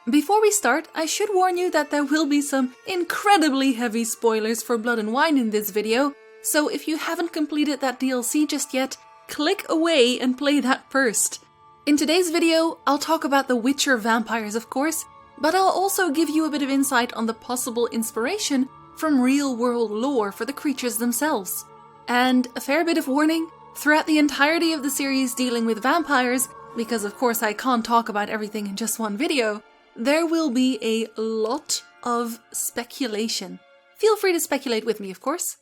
Before we start, I should warn you that there will be some incredibly heavy spoilers for Blood and Wine in this video, so if you haven't completed that DLC just yet, click away and play that first. In today's video, I'll talk about the Witcher vampires, of course, but I'll also give you a bit of insight on the possible inspiration from real-world lore for the creatures themselves. And a fair bit of warning, throughout the entirety of the series dealing with vampires, because of course I can't talk about everything in just one video, there will be a lot of speculation. Feel free to speculate with me, of course.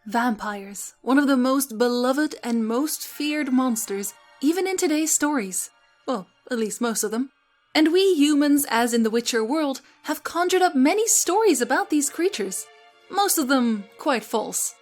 Vampires, one of the most beloved and most feared monsters, even in today's stories. Well, at least most of them. And we humans, as in the Witcher world, have conjured up many stories about these creatures. Most of them quite false.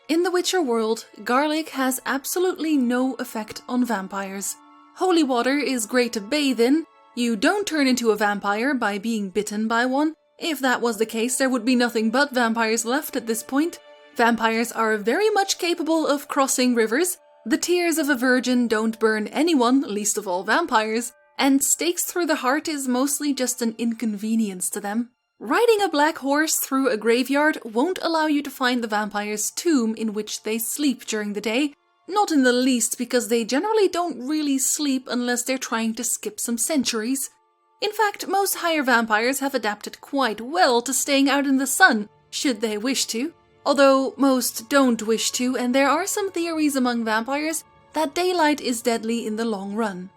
In the Witcher world, garlic has absolutely no effect on vampires. Holy water is great to bathe in. You don't turn into a vampire by being bitten by one. If that was the case, there would be nothing but vampires left at this point. Vampires are very much capable of crossing rivers. The tears of a virgin don't burn anyone, least of all vampires. And stakes through the heart is mostly just an inconvenience to them. Riding a black horse through a graveyard won't allow you to find the vampire's tomb in which they sleep during the day. Not in the least, because they generally don't really sleep unless they're trying to skip some centuries. In fact, most higher vampires have adapted quite well to staying out in the sun, should they wish to. Although most don't wish to, and there are some theories among vampires that daylight is deadly in the long run.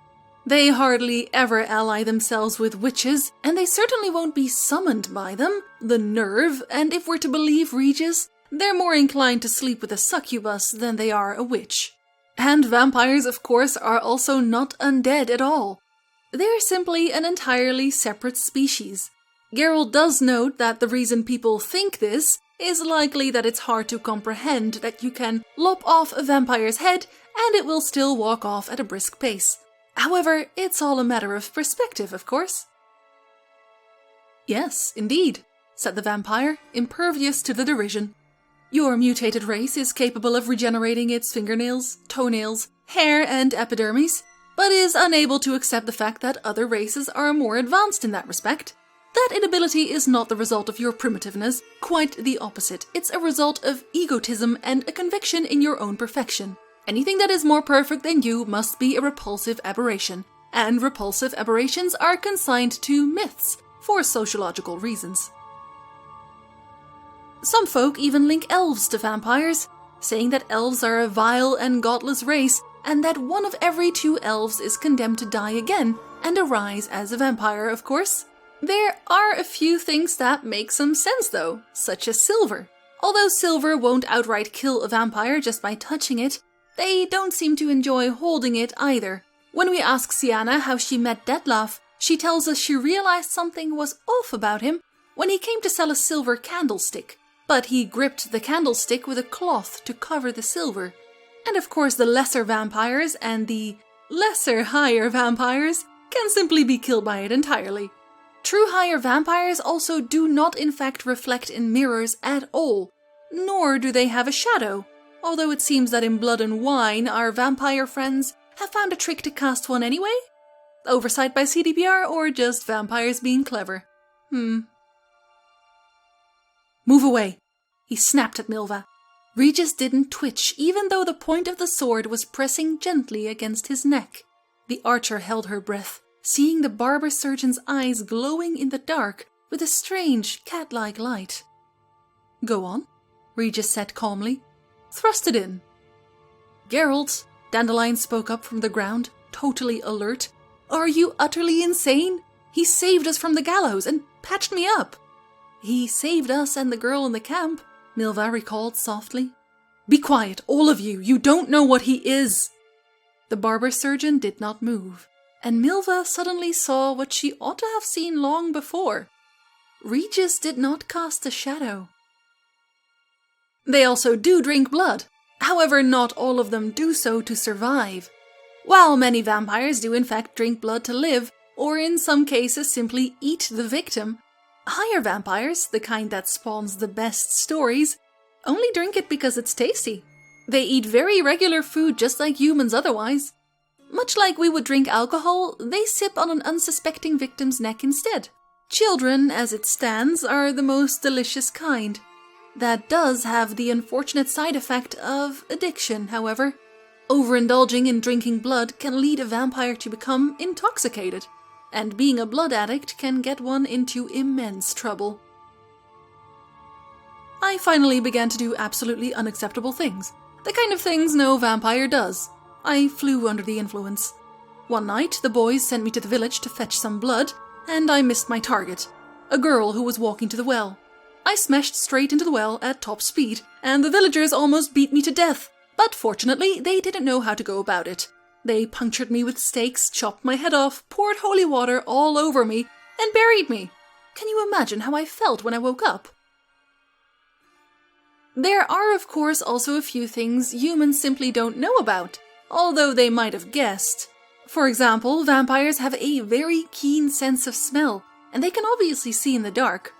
They hardly ever ally themselves with witches, and they certainly won't be summoned by them. The nerve, and if we're to believe Regis, they're more inclined to sleep with a succubus than they are a witch. And vampires, of course, are also not undead at all. They're simply an entirely separate species. Geralt does note that the reason people think this is likely that it's hard to comprehend that you can lop off a vampire's head and it will still walk off at a brisk pace. However, it's all a matter of perspective, of course. Yes, indeed, said the vampire, impervious to the derision. Your mutated race is capable of regenerating its fingernails, toenails, hair, and epidermis, but is unable to accept the fact that other races are more advanced in that respect. That inability is not the result of your primitiveness, quite the opposite. It's a result of egotism and a conviction in your own perfection. Anything that is more perfect than you must be a repulsive aberration, and repulsive aberrations are consigned to myths for sociological reasons. Some folk even link elves to vampires, saying that elves are a vile and godless race, and that one of every 2 elves is condemned to die again and arise as a vampire, of course. There are a few things that make some sense though, such as silver. Although silver won't outright kill a vampire just by touching it, they don't seem to enjoy holding it either. When we ask Siana how she met Dettlaff, she tells us she realized something was off about him when he came to sell a silver candlestick. But he gripped the candlestick with a cloth to cover the silver. And of course the lesser vampires and the lesser higher vampires can simply be killed by it entirely. True higher vampires also do not in fact reflect in mirrors at all, nor do they have a shadow, although it seems that in Blood and Wine our vampire friends have found a trick to cast one anyway? Oversight by CDPR or just vampires being clever? Move away, he snapped at Milva. Regis didn't twitch, even though the point of the sword was pressing gently against his neck. The archer held her breath, seeing the barber surgeon's eyes glowing in the dark with a strange, cat-like light. Go on, Regis said calmly. Thrust it in. Geralt, Dandelion spoke up from the ground, totally alert. Are you utterly insane? He saved us from the gallows and patched me up. He saved us and the girl in the camp, Milva recalled softly. Be quiet, all of you. You don't know what he is. The barber surgeon did not move, and Milva suddenly saw what she ought to have seen long before. Regis did not cast a shadow. They also do drink blood. However, not all of them do so to survive. While many vampires do in fact drink blood to live, or in some cases simply eat the victim, higher vampires, the kind that spawns the best stories, only drink it because it's tasty. They eat very regular food just like humans otherwise. Much like we would drink alcohol, they sip on an unsuspecting victim's neck instead. Children, as it stands, are the most delicious kind. That does have the unfortunate side effect of addiction, however. Overindulging in drinking blood can lead a vampire to become intoxicated, and being a blood addict can get one into immense trouble. I finally began to do absolutely unacceptable things. The kind of things no vampire does. I flew under the influence. One night, the boys sent me to the village to fetch some blood, and I missed my target, a girl who was walking to the well. I smashed straight into the well at top speed, and the villagers almost beat me to death, but fortunately they didn't know how to go about it. They punctured me with stakes, chopped my head off, poured holy water all over me, and buried me. Can you imagine how I felt when I woke up? There are, of course, also a few things humans simply don't know about, although they might have guessed. For example, vampires have a very keen sense of smell, and they can obviously see in the dark.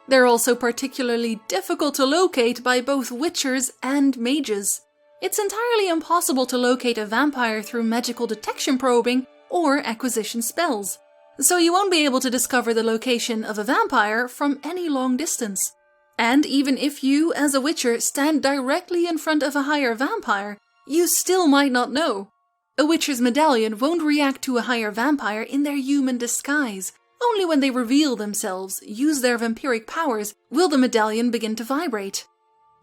They're also particularly difficult to locate by both witchers and mages. It's entirely impossible to locate a vampire through magical detection probing or acquisition spells, so you won't be able to discover the location of a vampire from any long distance. And even if you, as a witcher, stand directly in front of a higher vampire, you still might not know. A witcher's medallion won't react to a higher vampire in their human disguise. Only when they reveal themselves, use their vampiric powers, will the medallion begin to vibrate.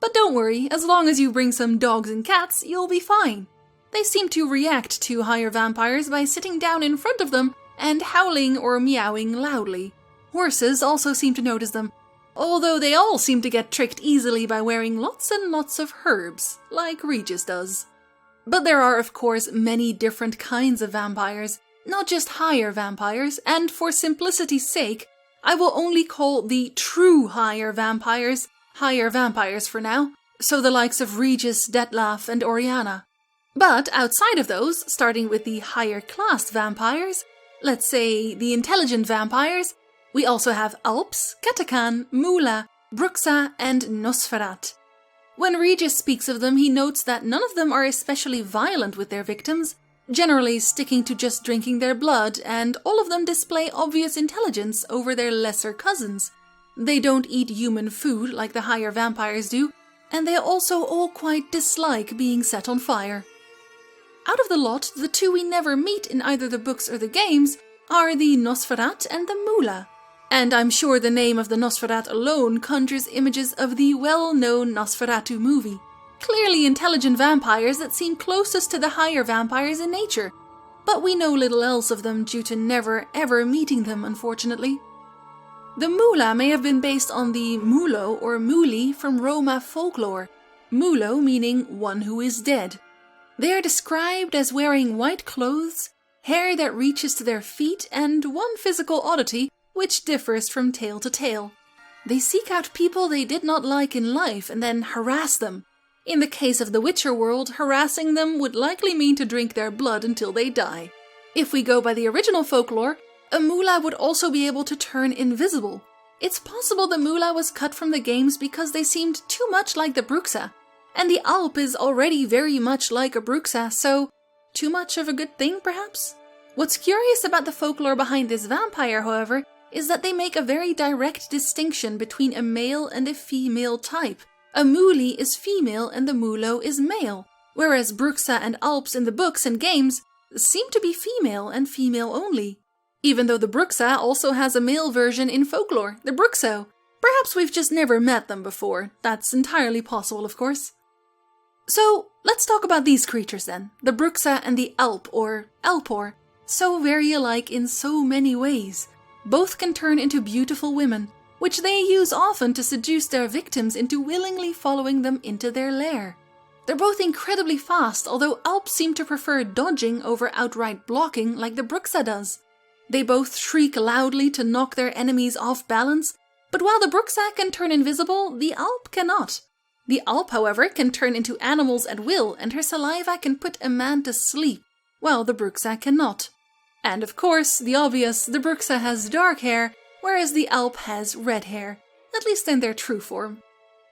But don't worry, as long as you bring some dogs and cats, you'll be fine. They seem to react to higher vampires by sitting down in front of them and howling or meowing loudly. Horses also seem to notice them, although they all seem to get tricked easily by wearing lots and lots of herbs, like Regis does. But there are, of course, many different kinds of vampires, not just higher vampires, and for simplicity's sake, I will only call the true higher vampires for now, so the likes of Regis, Dettlaff, and Oriana. But outside of those, starting with the higher class vampires, let's say the intelligent vampires, we also have Alps, Katakan, Bruxae, and Nosferat. When Regis speaks of them, he notes that none of them are especially violent with their victims, generally sticking to just drinking their blood, and all of them display obvious intelligence over their lesser cousins. They don't eat human food like the higher vampires do, and they also all quite dislike being set on fire. Out of the lot, the two we never meet in either the books or the games are the Nosferat and the Mula. And I'm sure the name of the Nosferat alone conjures images of the well-known Nosferatu movie. Clearly intelligent vampires that seem closest to the higher vampires in nature, but we know little else of them due to never ever meeting them, unfortunately. The Mula may have been based on the Mulo or Muli from Roma folklore, Mulo meaning one who is dead. They are described as wearing white clothes, hair that reaches to their feet, and one physical oddity which differs from tale to tale. They seek out people they did not like in life and then harass them. In the case of the Witcher world, harassing them would likely mean to drink their blood until they die. If we go by the original folklore, a Mula would also be able to turn invisible. It's possible the Mula was cut from the games because they seemed too much like the Bruxa, and the Alp is already very much like a Bruxa, so too much of a good thing, perhaps? What's curious about the folklore behind this vampire, however, is that they make a very direct distinction between a male and a female type. A Muli is female and the Mulo is male, whereas Bruxa and Alps in the books and games seem to be female and female only. Even though the Bruxa also has a male version in folklore, the Bruxae. Perhaps we've just never met them before. That's entirely possible, of course. So, let's talk about these creatures then, the Bruxa and the Alp or Alpor, so very alike in so many ways. Both can turn into beautiful women, which they use often to seduce their victims into willingly following them into their lair. They're both incredibly fast, although Alps seem to prefer dodging over outright blocking like the Bruxa does. They both shriek loudly to knock their enemies off balance, but while the Bruxa can turn invisible, the Alp cannot. The Alp, however, can turn into animals at will, and her saliva can put a man to sleep, while the Bruxa cannot. And of course, the obvious, the Bruxa has dark hair, whereas the Alp has red hair, at least in their true form.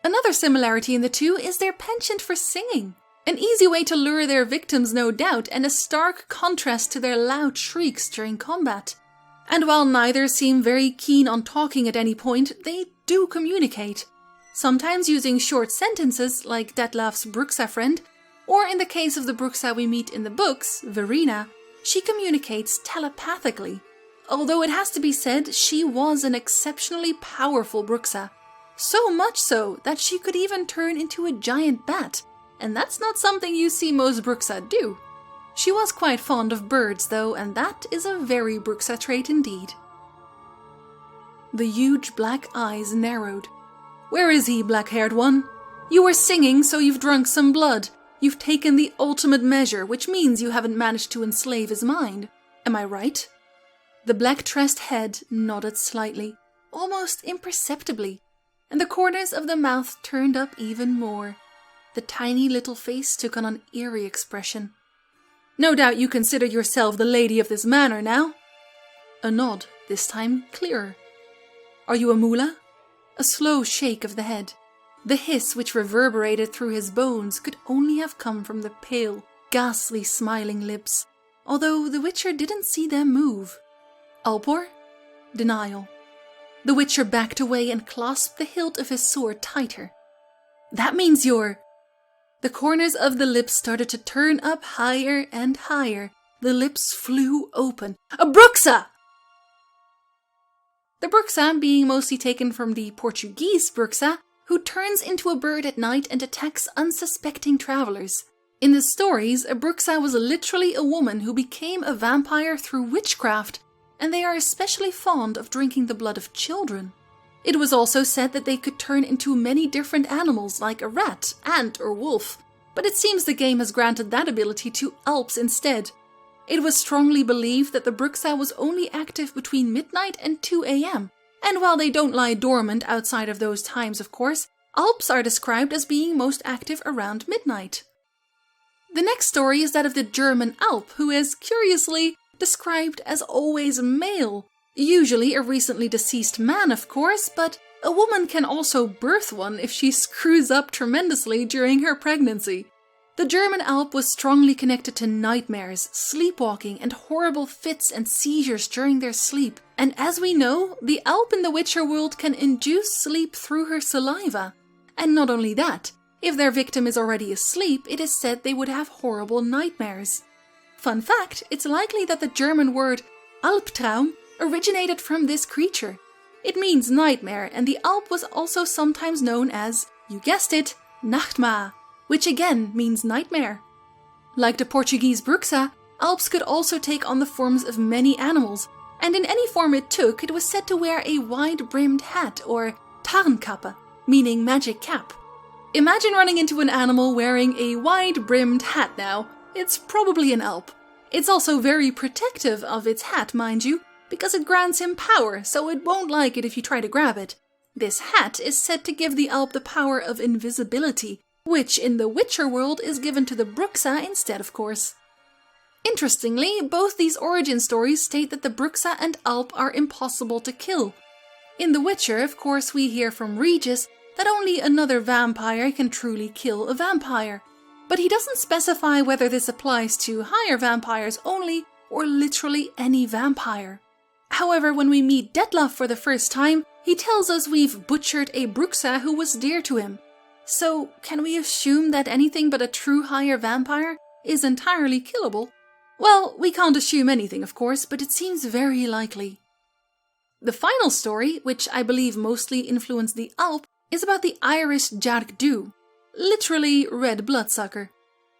Another similarity in the two is their penchant for singing. An easy way to lure their victims, no doubt, and a stark contrast to their loud shrieks during combat. And while neither seem very keen on talking at any point, they do communicate. Sometimes using short sentences like Dettlaff's Bruxa friend, or in the case of the Bruxa we meet in the books, Verena, she communicates telepathically. Although it has to be said, she was an exceptionally powerful Bruxa. So much so that she could even turn into a giant bat, and that's not something you see most Bruxa do. She was quite fond of birds though, and that is a very Bruxa trait indeed. The huge black eyes narrowed. "Where is he, black-haired one? You were singing, so you've drunk some blood. You've taken the ultimate measure, which means you haven't managed to enslave his mind. Am I right?" The black-tressed head nodded slightly, almost imperceptibly, and the corners of the mouth turned up even more. The tiny little face took on an eerie expression. "No doubt you consider yourself the lady of this manor now?" A nod, this time clearer. "Are you a mula?" A slow shake of the head. The hiss which reverberated through his bones could only have come from the pale, ghastly smiling lips, although the Witcher didn't see them move. "Alpor?" Denial. The Witcher backed away and clasped the hilt of his sword tighter. "That means you're..." The corners of the lips started to turn up higher and higher. The lips flew open. "A Bruxa!" The Bruxa being mostly taken from the Portuguese Bruxa, who turns into a bird at night and attacks unsuspecting travelers. In the stories, a Bruxa was literally a woman who became a vampire through witchcraft, and they are especially fond of drinking the blood of children. It was also said that they could turn into many different animals like a rat, ant or wolf, but it seems the game has granted that ability to Alps instead. It was strongly believed that the Bruxa was only active between midnight and 2 a.m., and while they don't lie dormant outside of those times, of course, Alps are described as being most active around midnight. The next story is that of the German Alp, who is, curiously, described as always male. Usually a recently deceased man, of course, but a woman can also birth one if she screws up tremendously during her pregnancy. The German Alp was strongly connected to nightmares, sleepwalking, and horrible fits and seizures during their sleep. And as we know, the Alp in the Witcher world can induce sleep through her saliva. And not only that, if their victim is already asleep, it is said they would have horrible nightmares. Fun fact, it's likely that the German word Albtraum originated from this creature. It means nightmare, and the Alp was also sometimes known as, you guessed it, Nachtma, which again means nightmare. Like the Portuguese Bruxa, Alps could also take on the forms of many animals, and in any form it took, it was said to wear a wide-brimmed hat, or Tarnkappe, meaning magic cap. Imagine running into an animal wearing a wide-brimmed hat now. It's probably an Alp. It's also very protective of its hat, mind you, because it grants him power, so it won't like it if you try to grab it. This hat is said to give the Alp the power of invisibility, which in the Witcher world is given to the Bruxa instead, of course. Interestingly, both these origin stories state that the Bruxa and Alp are impossible to kill. In The Witcher, of course, we hear from Regis that only another vampire can truly kill a vampire, but he doesn't specify whether this applies to higher vampires only or literally any vampire. However, when we meet Dettlaff for the first time, he tells us we've butchered a Bruxa who was dear to him. So, can we assume that anything but a true higher vampire is entirely killable? Well, we can't assume anything, of course, but it seems very likely. The final story, which I believe mostly influenced the Alp, is about the Irish Jargdu, literally red bloodsucker.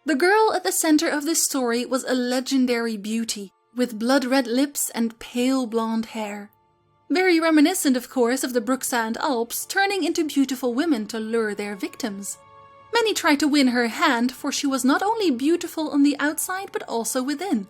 The girl at the center of this story was a legendary beauty, with blood-red lips and pale blonde hair. Very reminiscent, of course, of the Bruxa and Alps turning into beautiful women to lure their victims. Many tried to win her hand, for she was not only beautiful on the outside, but also within.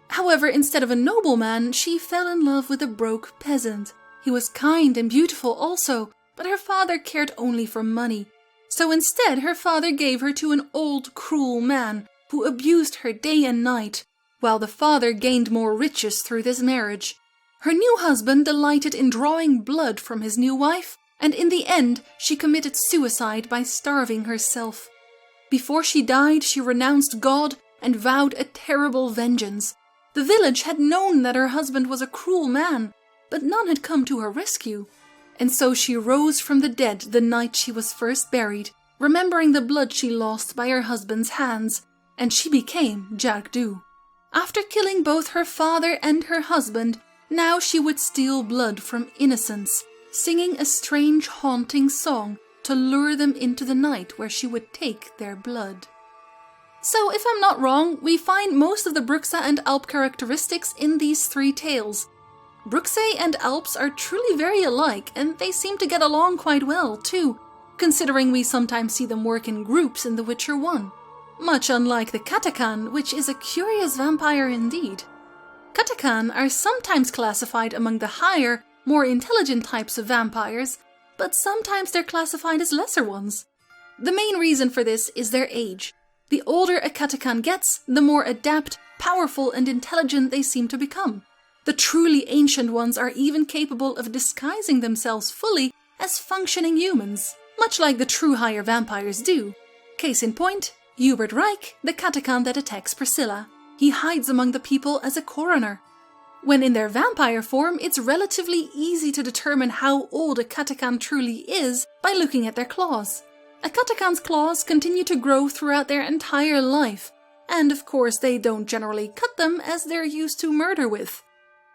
However, instead of a nobleman, she fell in love with a broke peasant. He was kind and beautiful also, but her father cared only for money. So instead, her father gave her to an old, cruel man who abused her day and night, while the father gained more riches through this marriage. Her new husband delighted in drawing blood from his new wife, and in the end, she committed suicide by starving herself. Before she died, she renounced God and vowed a terrible vengeance. The village had known that her husband was a cruel man, but none had come to her rescue. And so she rose from the dead the night she was first buried, remembering the blood she lost by her husband's hands, and she became Jarkdu. After killing both her father and her husband, now she would steal blood from innocents, singing a strange haunting song to lure them into the night where she would take their blood. So, if I'm not wrong, we find most of the Bruxa and Alp characteristics in these three tales. Bruxae and Alps are truly very alike, and they seem to get along quite well, too, considering we sometimes see them work in groups in The Witcher 1. Much unlike the Katakan, which is a curious vampire indeed. Katakan are sometimes classified among the higher, more intelligent types of vampires, but sometimes they're classified as lesser ones. The main reason for this is their age. The older a Katakan gets, the more adept, powerful, and intelligent they seem to become. The truly ancient ones are even capable of disguising themselves fully as functioning humans, much like the true higher vampires do. Case in point, Hubert Reich, the Katakan that attacks Priscilla. He hides among the people as a coroner. When in their vampire form, it's relatively easy to determine how old a Katakan truly is by looking at their claws. A Katakan's claws continue to grow throughout their entire life, and of course they don't generally cut them as they're used to murder with.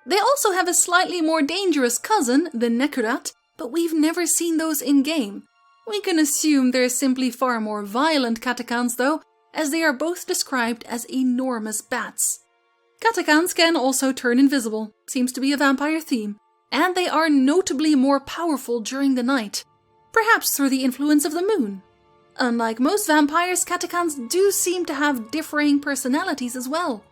They also have a slightly more dangerous cousin, the Nekurat, but we've never seen those in-game. We can assume they're simply far more violent Katakans though, as they are both described as enormous bats. Katakans can also turn invisible, seems to be a vampire theme, and they are notably more powerful during the night, perhaps through the influence of the moon. Unlike most vampires, Katakans do seem to have differing personalities as well.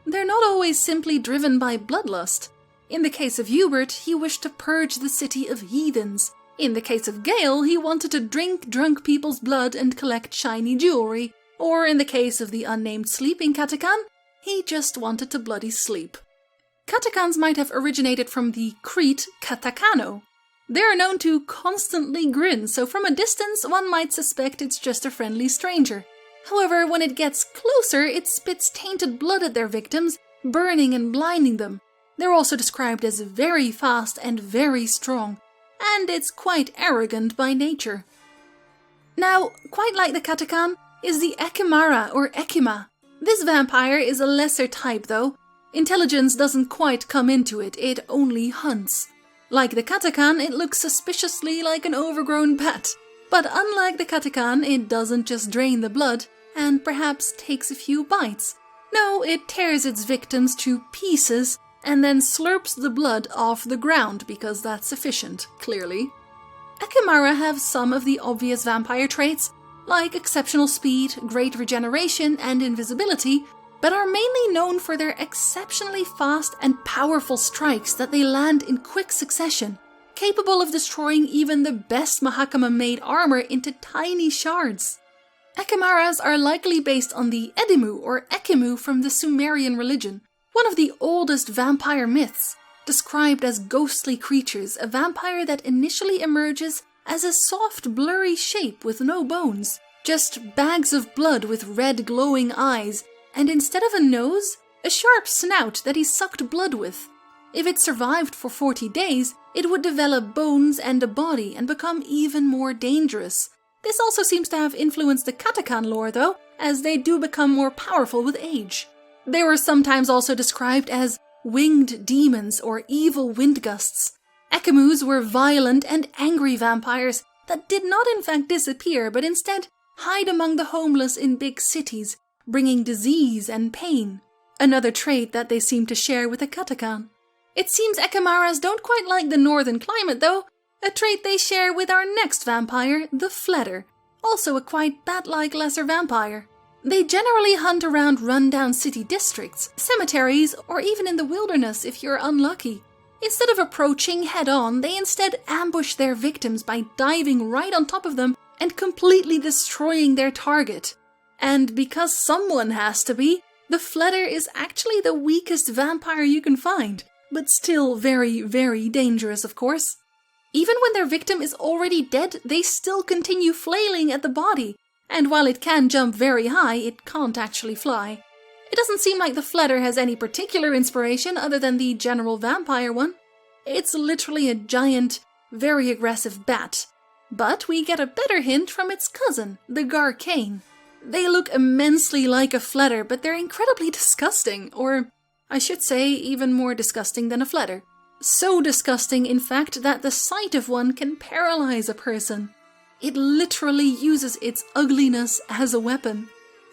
They're not always simply driven by bloodlust. In the case of Hubert, he wished to purge the city of heathens. In the case of Gale, he wanted to drink drunk people's blood and collect shiny jewelry. Or in the case of the unnamed sleeping Katakan, he just wanted to bloody sleep. Katakans might have originated from the Crete Katakano. They are known to constantly grin, so from a distance one might suspect it's just a friendly stranger. However, when it gets closer, it spits tainted blood at their victims, burning and blinding them. They're also described as very fast and very strong, and it's quite arrogant by nature. Now, quite like the Katakan, is the Ekimma or Ekimma. This vampire is a lesser type though. Intelligence doesn't quite come into it, it only hunts. Like the Katakan, it looks suspiciously like an overgrown bat. But unlike the Katakan, it doesn't just drain the blood, and perhaps takes a few bites. No, it tears its victims to pieces, and then slurps the blood off the ground, because that's sufficient, clearly. Ekimma have some of the obvious vampire traits, like exceptional speed, great regeneration, and invisibility, but are mainly known for their exceptionally fast and powerful strikes that they land in quick succession, capable of destroying even the best Mahakama-made armor into tiny shards. Ekimmaras are likely based on the Edimu or Ekimu from the Sumerian religion, one of the oldest vampire myths, described as ghostly creatures, a vampire that initially emerges as a soft, blurry shape with no bones, just bags of blood with red glowing eyes, and instead of a nose, a sharp snout that he sucked blood with. If it survived for 40 days, it would develop bones and a body and become even more dangerous. This also seems to have influenced the Katakan lore though, as they do become more powerful with age. They were sometimes also described as winged demons or evil wind gusts. Ekimus were violent and angry vampires that did not in fact disappear, but instead hide among the homeless in big cities, bringing disease and pain, another trait that they seem to share with the Katakan. It seems Ekimmaras don't quite like the northern climate though, a trait they share with our next vampire, the Fledder, also a quite bat-like lesser vampire. They generally hunt around run-down city districts, cemeteries, or even in the wilderness if you're unlucky. Instead of approaching head-on, they instead ambush their victims by diving right on top of them and completely destroying their target. And because someone has to be, the Fledder is actually the weakest vampire you can find, but still very, very dangerous, of course. Even when their victim is already dead, they still continue flailing at the body, and while it can jump very high, it can't actually fly. It doesn't seem like the fledder has any particular inspiration other than the general vampire one. It's literally a giant, very aggressive bat. But we get a better hint from its cousin, the Garkain. They look immensely like a fledder, but they're incredibly disgusting, or I should say even more disgusting than a fledder. So disgusting, in fact, that the sight of one can paralyze a person. It literally uses its ugliness as a weapon,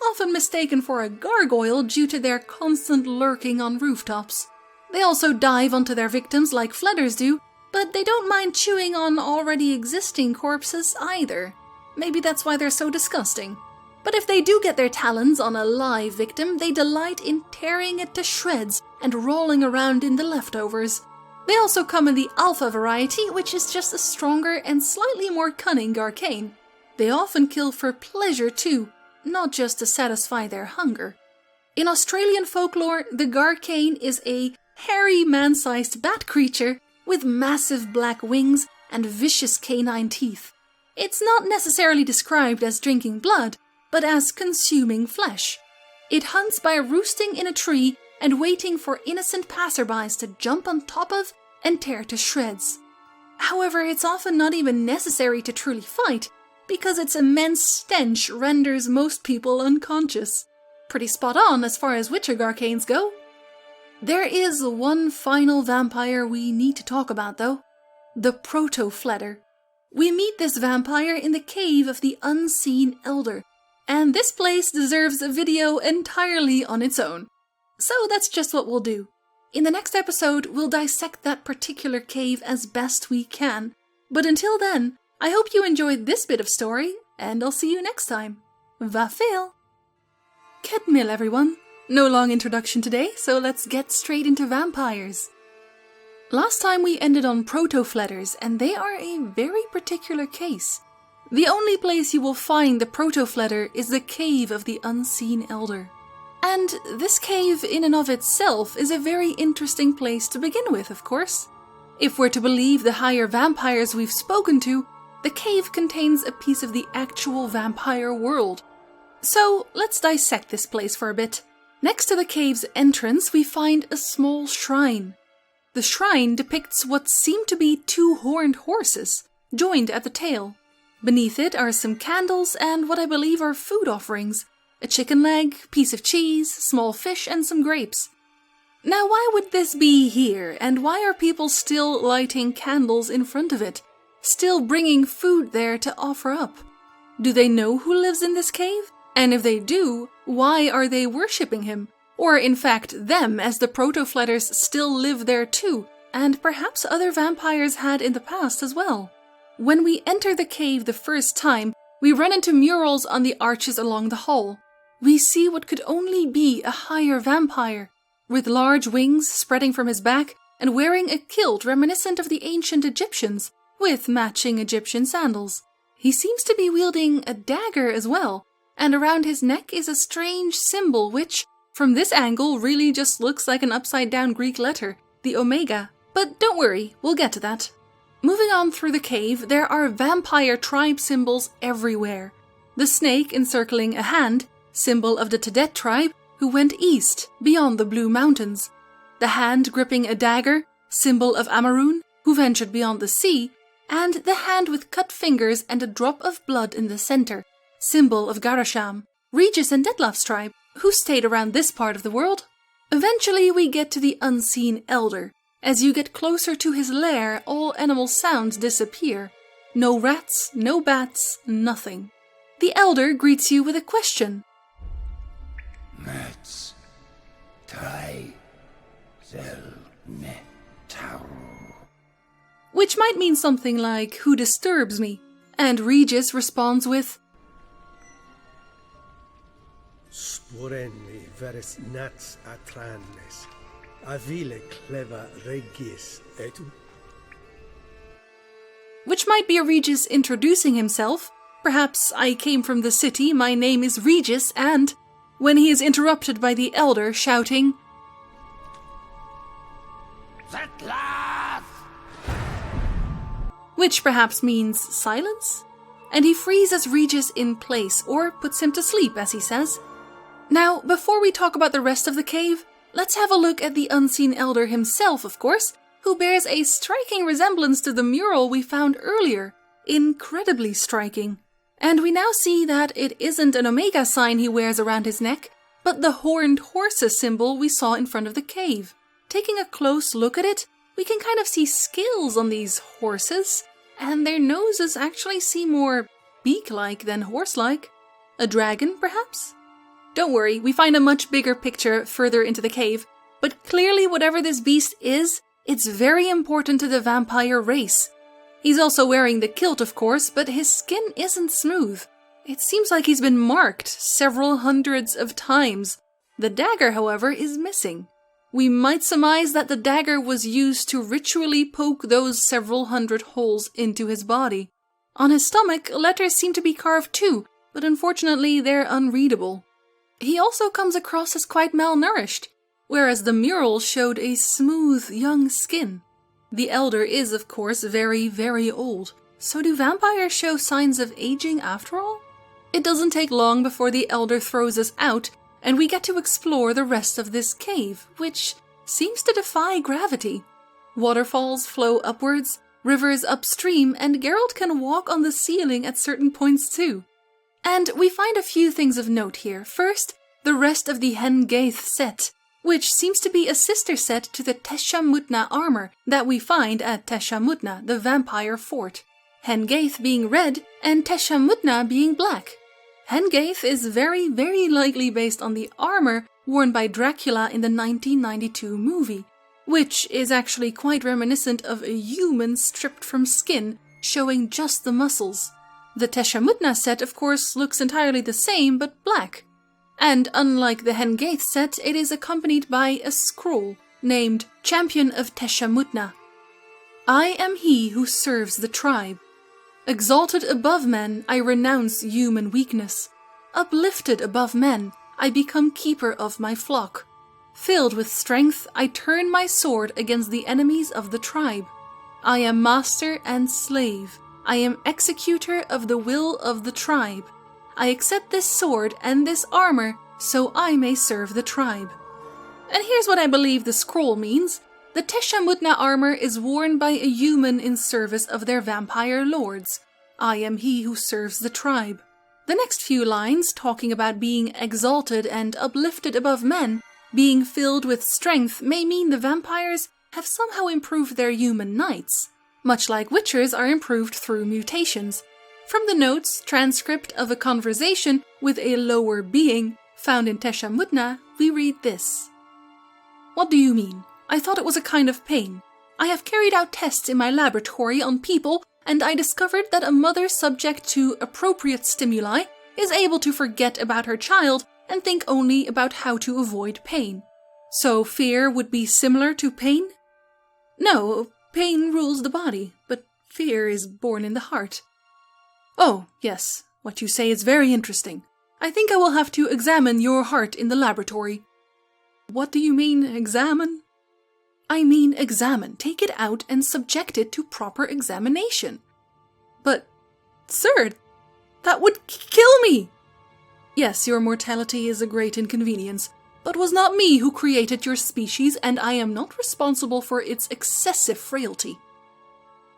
often mistaken for a gargoyle due to their constant lurking on rooftops. They also dive onto their victims like fledders do, but they don't mind chewing on already existing corpses either. Maybe that's why they're so disgusting. But if they do get their talons on a live victim, they delight in tearing it to shreds and rolling around in the leftovers. They also come in the alpha variety, which is just a stronger and slightly more cunning Garkain. They often kill for pleasure too, not just to satisfy their hunger. In Australian folklore, the Garkain is a hairy man-sized bat creature with massive black wings and vicious canine teeth. It's not necessarily described as drinking blood, but as consuming flesh. It hunts by roosting in a tree and waiting for innocent passerbys to jump on top of and tear to shreds. However, it's often not even necessary to truly fight, because its immense stench renders most people unconscious. Pretty spot on as far as Witcher Garkains go. There is one final vampire we need to talk about though, the Proto-Fledder. We meet this vampire in the cave of the Unseen Elder, and this place deserves a video entirely on its own. So that's just what we'll do. In the next episode, we'll dissect that particular cave as best we can. But until then, I hope you enjoyed this bit of story, and I'll see you next time. Va veel! Ketmil, everyone! No long introduction today, so let's get straight into vampires. Last time we ended on Proto-Fledders, and they are a very particular case. The only place you will find the Proto-Fledder is the cave of the Unseen Elder. And this cave in and of itself is a very interesting place to begin with, of course. If we're to believe the higher vampires we've spoken to, the cave contains a piece of the actual vampire world. So let's dissect this place for a bit. Next to the cave's entrance, we find a small shrine. The shrine depicts what seem to be two horned horses, joined at the tail. Beneath it are some candles and what I believe are food offerings. A chicken leg, piece of cheese, small fish, and some grapes. Now why would this be here, and why are people still lighting candles in front of it? Still bringing food there to offer up? Do they know who lives in this cave? And if they do, why are they worshipping him? Or in fact them, as the Proto-Fledders still live there too, and perhaps other vampires had in the past as well. When we enter the cave the first time, we run into murals on the arches along the hall. We see what could only be a higher vampire, with large wings spreading from his back and wearing a kilt reminiscent of the ancient Egyptians, with matching Egyptian sandals. He seems to be wielding a dagger as well, and around his neck is a strange symbol which, from this angle, really just looks like an upside-down Greek letter, the Omega. But don't worry, we'll get to that. Moving on through the cave, there are vampire tribe symbols everywhere. The snake encircling a hand, symbol of the Tedet tribe, who went east, beyond the Blue Mountains. The hand gripping a dagger, symbol of Amarun, who ventured beyond the sea, and the hand with cut fingers and a drop of blood in the center, symbol of Garasham, Regis and Dettlaff's tribe, who stayed around this part of the world. Eventually we get to the Unseen Elder. As you get closer to his lair, all animal sounds disappear. No rats, no bats, nothing. The Elder greets you with a question. Mets, Tai, Zel, Metau. Which might mean something like, who disturbs me? And Regis responds with, Sporenni veres nats atrannes, avile cleva Regis etu. Which might be a Regis introducing himself. Perhaps I came from the city, my name is Regis, and when he is interrupted by the Elder shouting, Dettlaff! which perhaps means silence? and he freezes Regis in place, or puts him to sleep, as he says. Now, before we talk about the rest of the cave, let's have a look at the Unseen Elder himself, of course, who bears a striking resemblance to the mural we found earlier. Incredibly striking. And we now see that it isn't an omega sign he wears around his neck, but the horned horses symbol we saw in front of the cave. Taking a close look at it, we can kind of see scales on these horses, and their noses actually seem more beak-like than horse-like. A dragon, perhaps? Don't worry, we find a much bigger picture further into the cave, but clearly whatever this beast is, it's very important to the vampire race. He's also wearing the kilt, of course, but his skin isn't smooth. It seems like he's been marked several hundreds of times. The dagger, however, is missing. We might surmise that the dagger was used to ritually poke those several hundred holes into his body. On his stomach, letters seem to be carved too, but unfortunately they're unreadable. He also comes across as quite malnourished, whereas the mural showed a smooth, young skin. The Elder is, of course, very, very old. So do vampires show signs of aging after all? It doesn't take long before the Elder throws us out, and we get to explore the rest of this cave, which seems to defy gravity. Waterfalls flow upwards, rivers upstream, and Geralt can walk on the ceiling at certain points too. And we find a few things of note here. First, the rest of the Hengaith set, which seems to be a sister set to the Tesham Mutna armor that we find at Tesham Mutna, the vampire fort. Hengaith being red and Tesham Mutna being black. Hengaith is very, very likely based on the armor worn by Dracula in the 1992 movie, which is actually quite reminiscent of a human stripped from skin, showing just the muscles. The Tesham Mutna set, of course, looks entirely the same, but black. And unlike the Hengaith set, it is accompanied by a scroll named Champion of Tesham Mutna. I am he who serves the tribe. Exalted above men, I renounce human weakness. Uplifted above men, I become keeper of my flock. Filled with strength, I turn my sword against the enemies of the tribe. I am master and slave. I am executor of the will of the tribe. I accept this sword and this armor so I may serve the tribe. And here's what I believe the scroll means. The Tesham Mutna armor is worn by a human in service of their vampire lords. I am he who serves the tribe. The next few lines, talking about being exalted and uplifted above men, being filled with strength, may mean the vampires have somehow improved their human knights, much like witchers are improved through mutations. From the notes, transcript of a conversation with a lower being found in Tesham Mutna, we read this. What do you mean? I thought it was a kind of pain. I have carried out tests in my laboratory on people, and I discovered that a mother subject to appropriate stimuli is able to forget about her child and think only about how to avoid pain. So fear would be similar to pain? No, pain rules the body, but fear is born in the heart. Oh, yes, what you say is very interesting. I think I will have to examine your heart in the laboratory. What do you mean, examine? I mean examine. Take it out and subject it to proper examination. But, sir, that would kill me! Yes, your mortality is a great inconvenience, but was not me who created your species, and I am not responsible for its excessive frailty.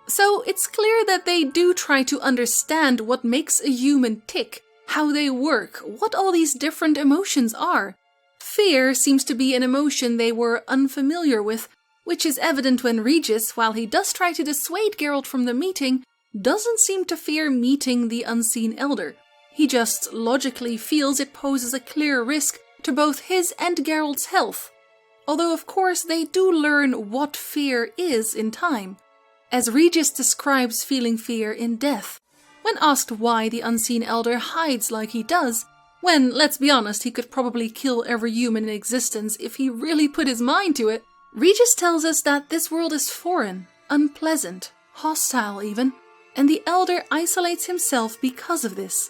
So it's clear that they do try to understand what makes a human tick, how they work, what all these different emotions are. Fear seems to be an emotion they were unfamiliar with, which is evident when Regis, while he does try to dissuade Geralt from the meeting, doesn't seem to fear meeting the Unseen Elder. He just logically feels it poses a clear risk to both his and Geralt's health. Although of course they do learn what fear is in time, as Regis describes feeling fear in death. When asked why the Unseen Elder hides like he does, when, let's be honest, he could probably kill every human in existence if he really put his mind to it, Regis tells us that this world is foreign, unpleasant, hostile even, and the Elder isolates himself because of this.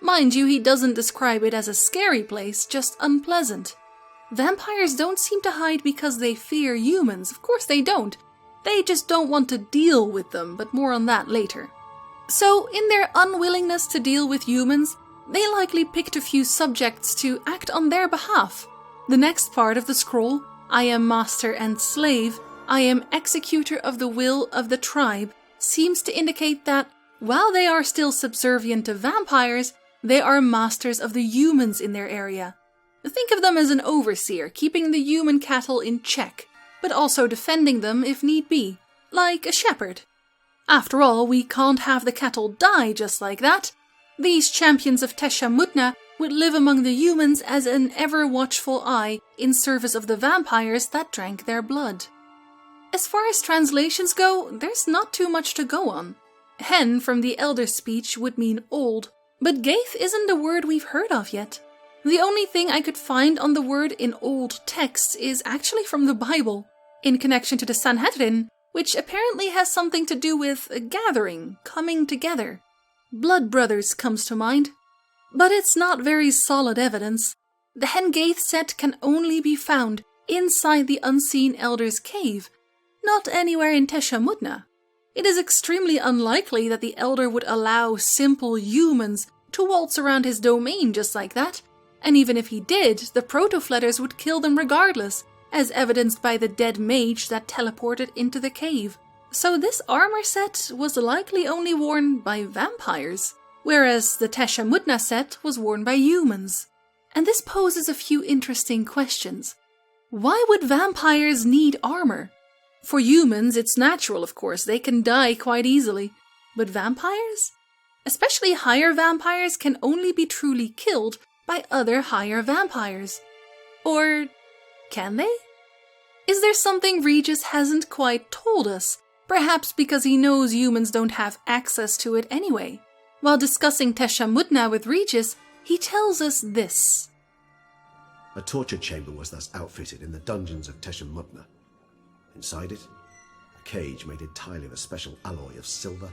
Mind you, he doesn't describe it as a scary place, just unpleasant. Vampires don't seem to hide because they fear humans, of course they don't. They just don't want to deal with them, but more on that later. So, in their unwillingness to deal with humans, they likely picked a few subjects to act on their behalf. The next part of the scroll, I am master and slave, I am executor of the will of the tribe, seems to indicate that, while they are still subservient to vampires, they are masters of the humans in their area. Think of them as an overseer, keeping the human cattle in check, but also defending them if need be, like a shepherd. After all, we can't have the cattle die just like that. These champions of Tesham Mutna would live among the humans as an ever-watchful eye in service of the vampires that drank their blood. As far as translations go, there's not too much to go on. Hen from the Elder speech would mean old, but Gaith isn't a word we've heard of yet. The only thing I could find on the word in old texts is actually from the Bible, in connection to the Sanhedrin, which apparently has something to do with a gathering, coming together. Blood Brothers comes to mind. But it's not very solid evidence. The Hengaith set can only be found inside the Unseen Elder's cave, not anywhere in Tesham Mutna. It is extremely unlikely that the Elder would allow simple humans to waltz around his domain just like that, and even if he did, the Protofletters would kill them regardless, as evidenced by the dead mage that teleported into the cave. So this armor set was likely only worn by vampires, whereas the Tesham Mutna set was worn by humans. And this poses a few interesting questions. Why would vampires need armor? For humans, it's natural, of course, they can die quite easily. But vampires? Especially higher vampires can only be truly killed by other higher vampires. Or can they? Is there something Regis hasn't quite told us? Perhaps because he knows humans don't have access to it anyway. While discussing Tesham Mutna with Regis, he tells us this. A torture chamber was thus outfitted in the dungeons of Tesham Mutna. Inside it, a cage made entirely of a special alloy of silver,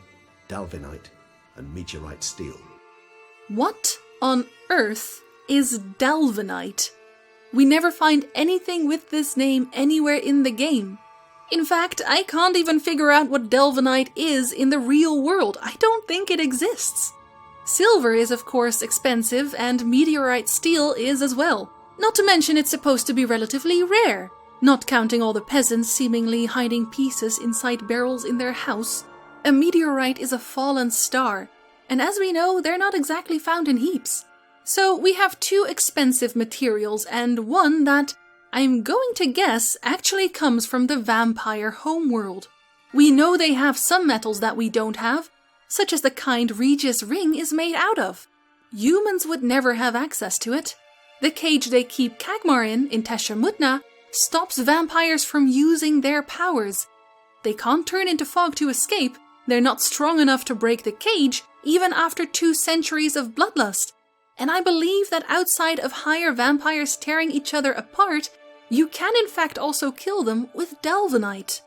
Delvinite, and meteorite steel. What on earth is Delvinite? We never find anything with this name anywhere in the game. In fact, I can't even figure out what Delvinite is in the real world. I don't think it exists. Silver is of course expensive, and meteorite steel is as well. Not to mention it's supposed to be relatively rare. Not counting all the peasants seemingly hiding pieces inside barrels in their house, a meteorite is a fallen star, and as we know, they're not exactly found in heaps. So we have two expensive materials and one that, I'm going to guess, actually comes from the vampire homeworld. We know they have some metals that we don't have, such as the kind Regis ring is made out of. Humans would never have access to it. The cage they keep Kagmar in Tesham Mutna, stops vampires from using their powers. They can't turn into fog to escape, they're not strong enough to break the cage, even after 2 centuries of bloodlust. And I believe that outside of higher vampires tearing each other apart, you can in fact also kill them with Delvinite.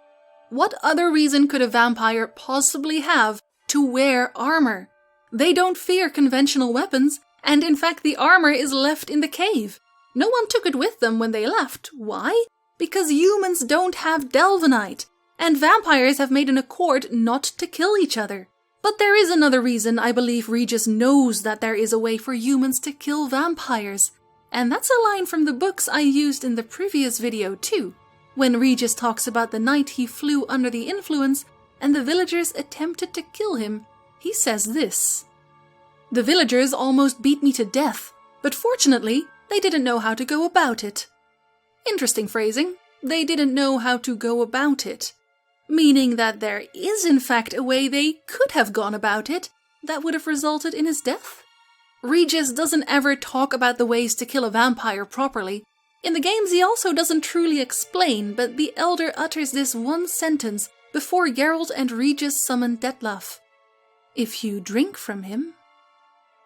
What other reason could a vampire possibly have to wear armor? They don't fear conventional weapons, and in fact the armor is left in the cave. No one took it with them when they left. Why? Because humans don't have Delvinite, and vampires have made an accord not to kill each other. But there is another reason I believe Regis knows that there is a way for humans to kill vampires. And that's a line from the books I used in the previous video too. When Regis talks about the night he flew under the influence and the villagers attempted to kill him, he says this. The villagers almost beat me to death, but fortunately, they didn't know how to go about it. Interesting phrasing. They didn't know how to go about it. Meaning that there is in fact a way they could have gone about it that would have resulted in his death. Regis doesn't ever talk about the ways to kill a vampire properly. In the games he also doesn't truly explain, but the Elder utters this one sentence before Geralt and Regis summon Dettlaff. If you drink from him.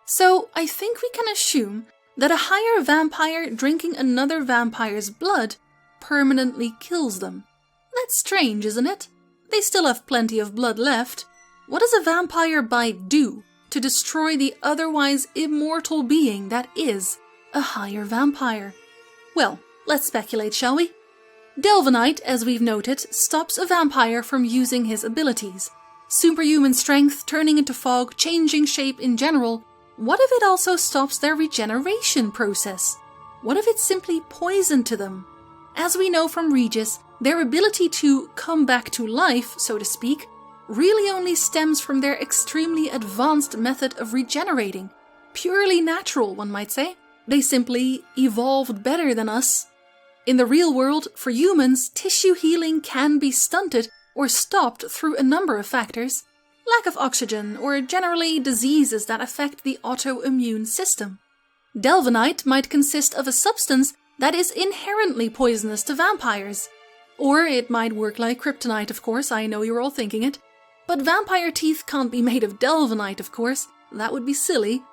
So I think we can assume that a higher vampire drinking another vampire's blood permanently kills them. That's strange, isn't it? They still have plenty of blood left. What does a vampire bite do to destroy the otherwise immortal being that is a higher vampire? Well, let's speculate, shall we? Delvinite, as we've noted, stops a vampire from using his abilities. superhuman strength, turning into fog, changing shape in general, what if it also stops their regeneration process? What if it's simply poison to them? As we know from Regis, their ability to come back to life, so to speak, really only stems from their extremely advanced method of regenerating. Purely natural, one might say. They simply evolved better than us. In the real world, for humans, tissue healing can be stunted or stopped through a number of factors. Lack of oxygen, or generally diseases that affect the autoimmune system. Delvinite might consist of a substance that is inherently poisonous to vampires. Or it might work like kryptonite, of course, I know you're all thinking it. But vampire teeth can't be made of Delvinite, of course. That would be silly.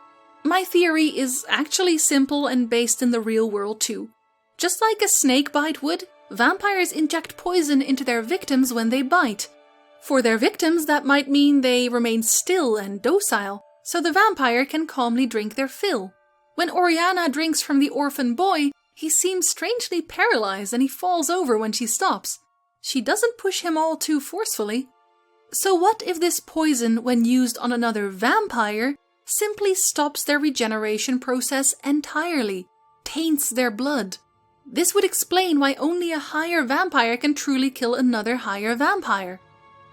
My theory is actually simple and based in the real world too. Just like a snake bite would, vampires inject poison into their victims when they bite. For their victims, that might mean they remain still and docile, so the vampire can calmly drink their fill. When Oriana drinks from the orphan boy, he seems strangely paralyzed and he falls over when she stops. She doesn't push him all too forcefully. So what if this poison, when used on another vampire, simply stops their regeneration process entirely, taints their blood? This would explain why only a higher vampire can truly kill another higher vampire.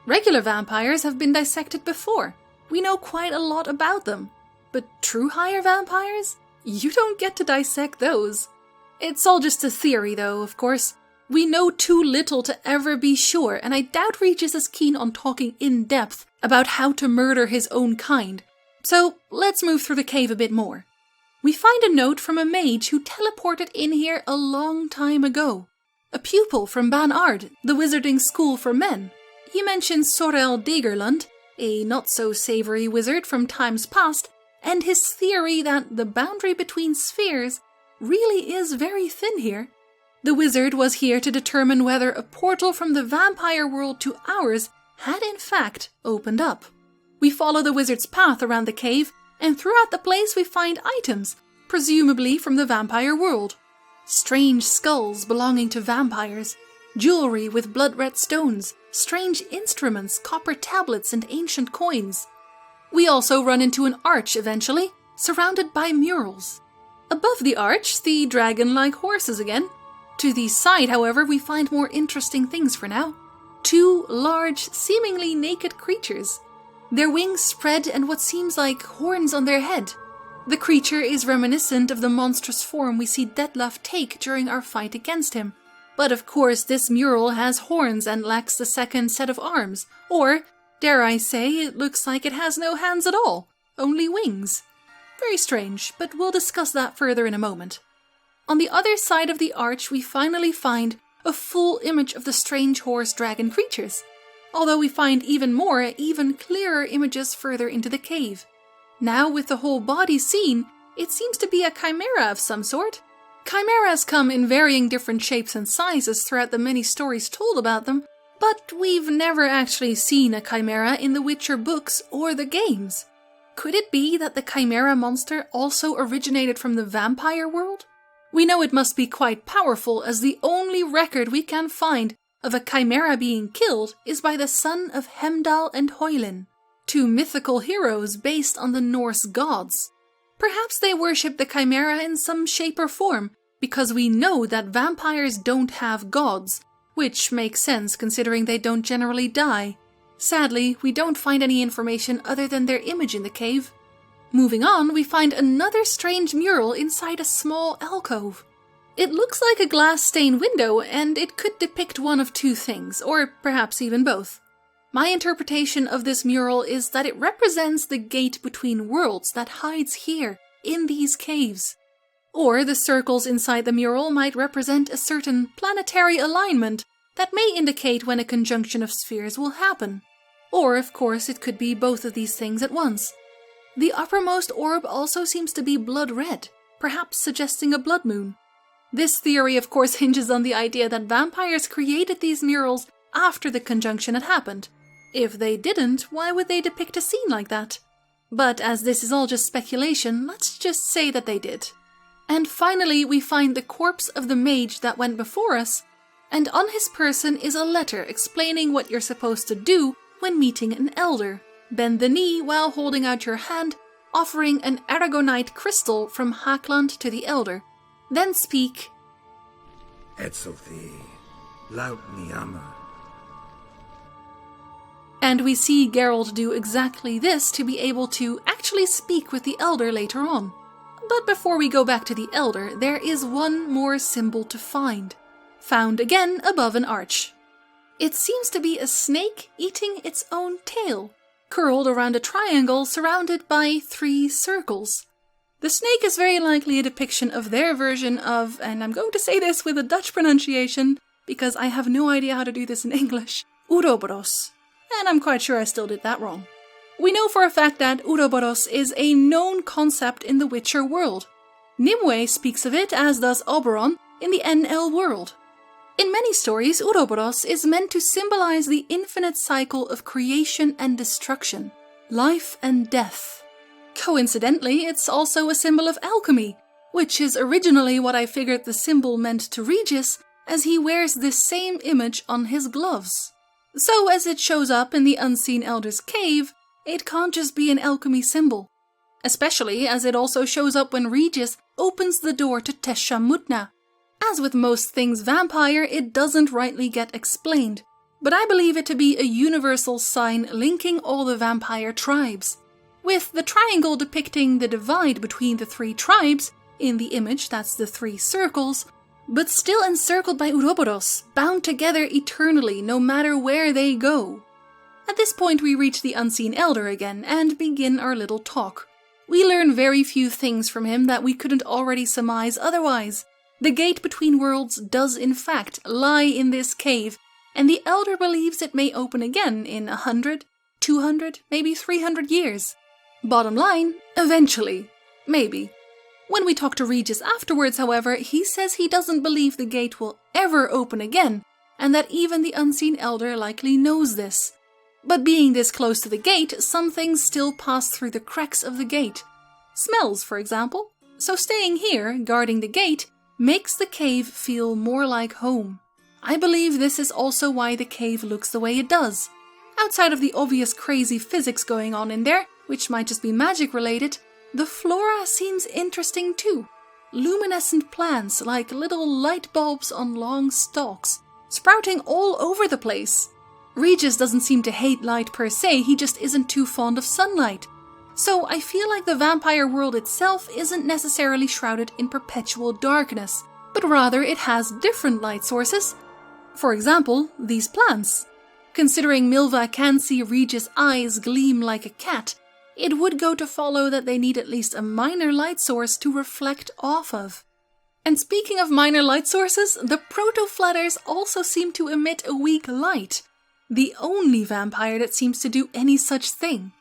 Regular vampires have been dissected before. We know quite a lot about them. But true higher vampires? You don't get to dissect those. It's all just a theory though, of course. We know too little to ever be sure, and I doubt Regis is keen on talking in depth about how to murder his own kind. So let's move through the cave a bit more. We find a note from a mage who teleported in here a long time ago. A pupil from Ban Ard, the wizarding school for men. He mentions Sorel Degerlund, a not-so-savory wizard from times past, and his theory that the boundary between spheres really is very thin here. The wizard was here to determine whether a portal from the vampire world to ours had in fact opened up. We follow the wizard's path around the cave, and throughout the place we find items, presumably from the vampire world. Strange skulls belonging to vampires, jewelry with blood-red stones, strange instruments, copper tablets, and ancient coins. We also run into an arch eventually, surrounded by murals. Above the arch, the dragon-like horses again. To the side, however, we find more interesting things for now. Two large, seemingly naked creatures. Their wings spread and what seems like horns on their head. The creature is reminiscent of the monstrous form we see Dettlaff take during our fight against him. But of course this mural has horns and lacks the second set of arms, or, dare I say, it looks like it has no hands at all, only wings. Very strange, but we'll discuss that further in a moment. On the other side of the arch we finally find a full image of the strange horse-dragon creatures, although we find even more, even clearer images further into the cave. Now with the whole body seen, it seems to be a chimera of some sort. Chimeras come in varying different shapes and sizes throughout the many stories told about them, but we've never actually seen a chimera in the Witcher books or the games. Could it be that the chimera monster also originated from the vampire world? We know it must be quite powerful, as the only record we can find of a chimera being killed is by the son of Hemdall and Hoylin, two mythical heroes based on the Norse gods. Perhaps they worship the chimera in some shape or form, because we know that vampires don't have gods, which makes sense considering they don't generally die. Sadly, we don't find any information other than their image in the cave. Moving on, we find another strange mural inside a small alcove. It looks like a glass-stained window, and it could depict one of two things, or perhaps even both. My interpretation of this mural is that it represents the gate between worlds that hides here, in these caves. Or the circles inside the mural might represent a certain planetary alignment that may indicate when a conjunction of spheres will happen. Or, of course, it could be both of these things at once. The uppermost orb also seems to be blood red, perhaps suggesting a blood moon. This theory, of course, hinges on the idea that vampires created these murals after the conjunction had happened. If they didn't, why would they depict a scene like that? But as this is all just speculation, let's just say that they did. And finally, we find the corpse of the mage that went before us, and on his person is a letter explaining what you're supposed to do when meeting an elder. Bend the knee while holding out your hand, offering an aragonite crystal from Hakland to the elder. Then speak, Etzelthi, laut niama. And we see Geralt do exactly this to be able to actually speak with the elder later on. But before we go back to the elder, there is one more symbol to find. Found again above an arch. It seems to be a snake eating its own tail, curled around a triangle surrounded by 3 circles. The snake is very likely a depiction of their version of, and I'm going to say this with a Dutch pronunciation, because I have no idea how to do this in English, Ouroboros. And I'm quite sure I still did that wrong. We know for a fact that Ouroboros is a known concept in the Witcher world. Nimue speaks of it, as does Oberon, in the NL world. In many stories, Ouroboros is meant to symbolize the infinite cycle of creation and destruction, life and death. Coincidentally, it's also a symbol of alchemy, which is originally what I figured the symbol meant to Regis, as he wears this same image on his gloves. So as it shows up in the Unseen Elder's cave, it can't just be an alchemy symbol. Especially as it also shows up when Regis opens the door to Tesham Mutna. As with most things vampire, it doesn't rightly get explained, but I believe it to be a universal sign linking all the vampire tribes. With the triangle depicting the divide between the 3 tribes, in the image that's the 3 circles, but still encircled by Ouroboros, bound together eternally no matter where they go. At this point we reach the Unseen Elder again and begin our little talk. We learn very few things from him that we couldn't already surmise otherwise. The gate between worlds does in fact lie in this cave, and the Elder believes it may open again in 100, 200, maybe 300 years. Bottom line, eventually. Maybe. When we talk to Regis afterwards, however, he says he doesn't believe the gate will ever open again, and that even the Unseen Elder likely knows this. But being this close to the gate, some things still pass through the cracks of the gate. Smells, for example. So staying here, guarding the gate, makes the cave feel more like home. I believe this is also why the cave looks the way it does. Outside of the obvious crazy physics going on in there, which might just be magic related, the flora seems interesting too. Luminescent plants like little light bulbs on long stalks, sprouting all over the place. Regis doesn't seem to hate light per se, he just isn't too fond of sunlight. So I feel like the vampire world itself isn't necessarily shrouded in perpetual darkness, but rather it has different light sources. For example, these plants. Considering Milva can see Regis' eyes gleam like a cat, it would go to follow that they need at least a minor light source to reflect off of. And speaking of minor light sources, the proto-flatters also seem to emit a weak light. The only vampire that seems to do any such thing.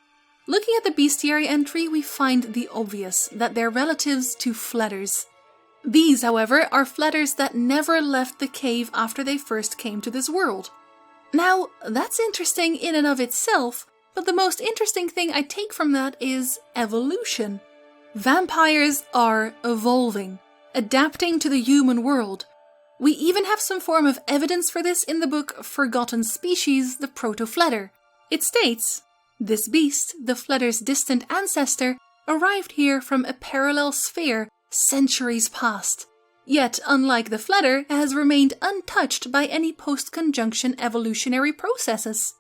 Looking at the bestiary entry, we find the obvious, that they're relatives to flatters. These, however, are flatters that never left the cave after they first came to this world. Now, that's interesting in and of itself, but the most interesting thing I take from that is evolution. Vampires are evolving, adapting to the human world. We even have some form of evidence for this in the book Forgotten Species, the Proto-Flatter. It states, this beast, the flatter's distant ancestor, arrived here from a parallel sphere centuries past. Yet, unlike the flatter, has remained untouched by any post-conjunction evolutionary processes.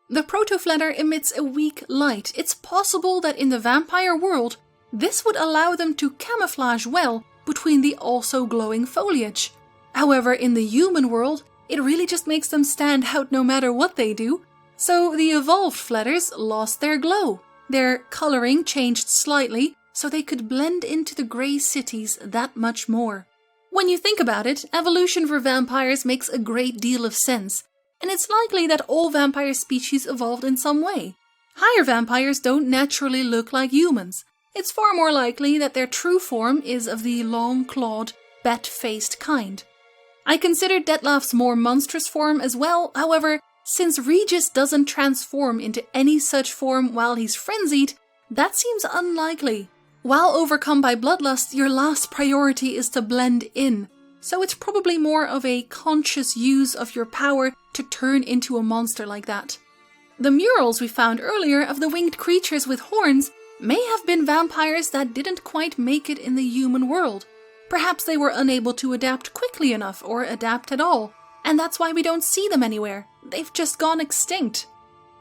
The proto-flatter emits a weak light. It's possible that in the vampire world, this would allow them to camouflage well between the also glowing foliage. However, in the human world, it really just makes them stand out no matter what they do. So the evolved flatters lost their glow. Their coloring changed slightly, so they could blend into the grey cities that much more. When you think about it, evolution for vampires makes a great deal of sense, and it's likely that all vampire species evolved in some way. Higher vampires don't naturally look like humans. It's far more likely that their true form is of the long-clawed, bat-faced kind. I consider Dettlaff's more monstrous form as well, however, since Regis doesn't transform into any such form while he's frenzied, that seems unlikely. While overcome by bloodlust, your last priority is to blend in, so it's probably more of a conscious use of your power to turn into a monster like that. The murals we found earlier of the winged creatures with horns may have been vampires that didn't quite make it in the human world. Perhaps they were unable to adapt quickly enough or adapt at all, and that's why we don't see them anywhere. They've just gone extinct.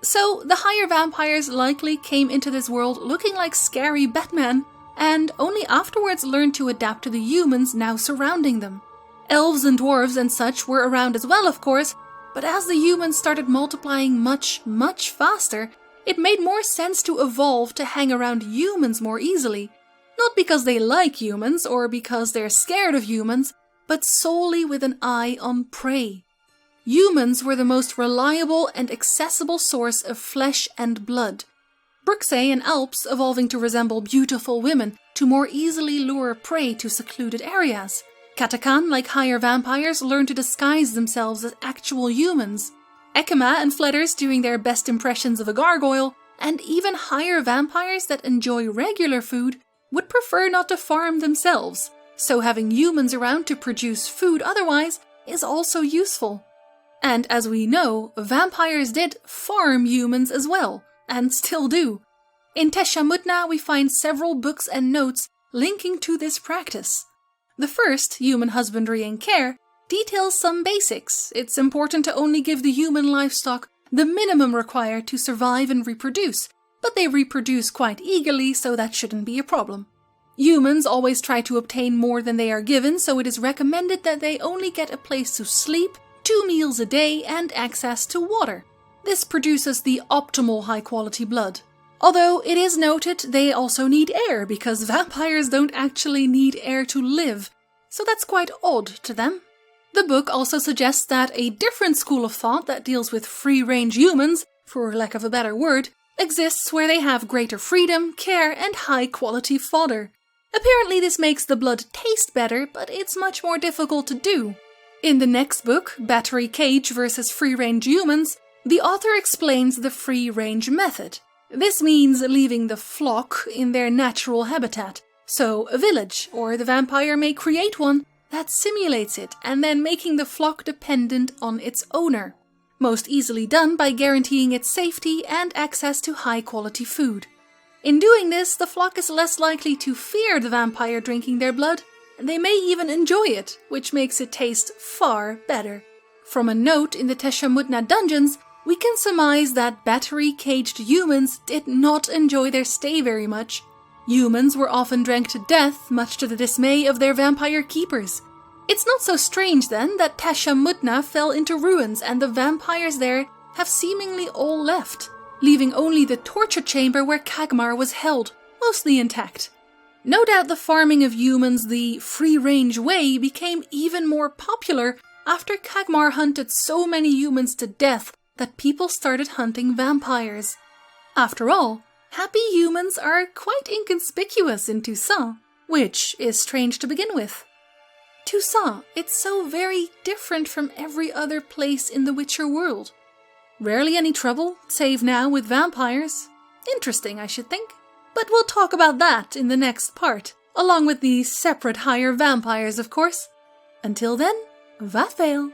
So the higher vampires likely came into this world looking like scary Batman, and only afterwards learned to adapt to the humans now surrounding them. Elves and dwarves and such were around as well, of course, but as the humans started multiplying much, much faster, it made more sense to evolve to hang around humans more easily. Not because they like humans or because they're scared of humans, but solely with an eye on prey. Humans were the most reliable and accessible source of flesh and blood. Bruxae and Alps evolving to resemble beautiful women to more easily lure prey to secluded areas. Katakan, like higher vampires, learned to disguise themselves as actual humans. Ekimma and Fledders doing their best impressions of a gargoyle, and even higher vampires that enjoy regular food would prefer not to farm themselves, so having humans around to produce food otherwise is also useful. And as we know, vampires did farm humans as well, and still do. In Tesham Mutna we find several books and notes linking to this practice. The first, Human Husbandry and Care, details some basics. It's important to only give the human livestock the minimum required to survive and reproduce, but they reproduce quite eagerly, so that shouldn't be a problem. Humans always try to obtain more than they are given, so it is recommended that they only get a place to sleep, 2 meals a day, and access to water. This produces the optimal high-quality blood. Although it is noted they also need air, because vampires don't actually need air to live, so that's quite odd to them. The book also suggests that a different school of thought that deals with free-range humans, for lack of a better word, exists where they have greater freedom, care, and high-quality fodder. Apparently this makes the blood taste better, but it's much more difficult to do. In the next book, Battery Cage versus Free-Range Humans, the author explains the free-range method. This means leaving the flock in their natural habitat, so a village, or the vampire may create one that simulates it, and then making the flock dependent on its owner. Most easily done by guaranteeing its safety and access to high-quality food. In doing this, the flock is less likely to fear the vampire drinking their blood, and they may even enjoy it, which makes it taste far better. From a note in the Tesham Mutna dungeons, we can surmise that battery-caged humans did not enjoy their stay very much. Humans were often drank to death, much to the dismay of their vampire keepers. It's not so strange then that Tesham Mutna fell into ruins and the vampires there have seemingly all left, leaving only the torture chamber where Kagmar was held, mostly intact. No doubt the farming of humans the free-range way became even more popular after Kagmar hunted so many humans to death that people started hunting vampires. After all, happy humans are quite inconspicuous in Toussaint, which is strange to begin with. Toussaint, it's so very different from every other place in the Witcher world. Rarely any trouble, save now with vampires. Interesting, I should think. But we'll talk about that in the next part, along with the separate higher vampires, of course. Until then, vafail!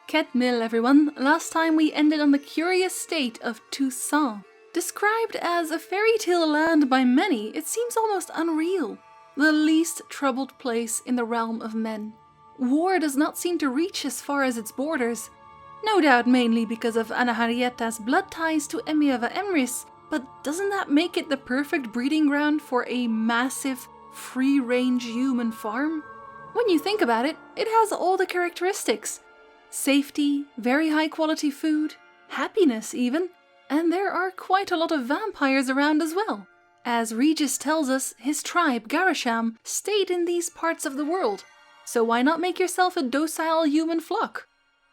Ketmil, everyone. Last time we ended on the curious state of Toussaint. Described as a fairy tale land by many, it seems almost unreal. The least troubled place in the realm of men. War does not seem to reach as far as its borders. No doubt mainly because of Anaharieta's blood ties to Emiava Emrys, but doesn't that make it the perfect breeding ground for a massive, free-range human farm? When you think about it, it has all the characteristics. Safety, very high-quality food, happiness even, and there are quite a lot of vampires around as well. As Regis tells us, his tribe, Garisham, stayed in these parts of the world, so why not make yourself a docile human flock?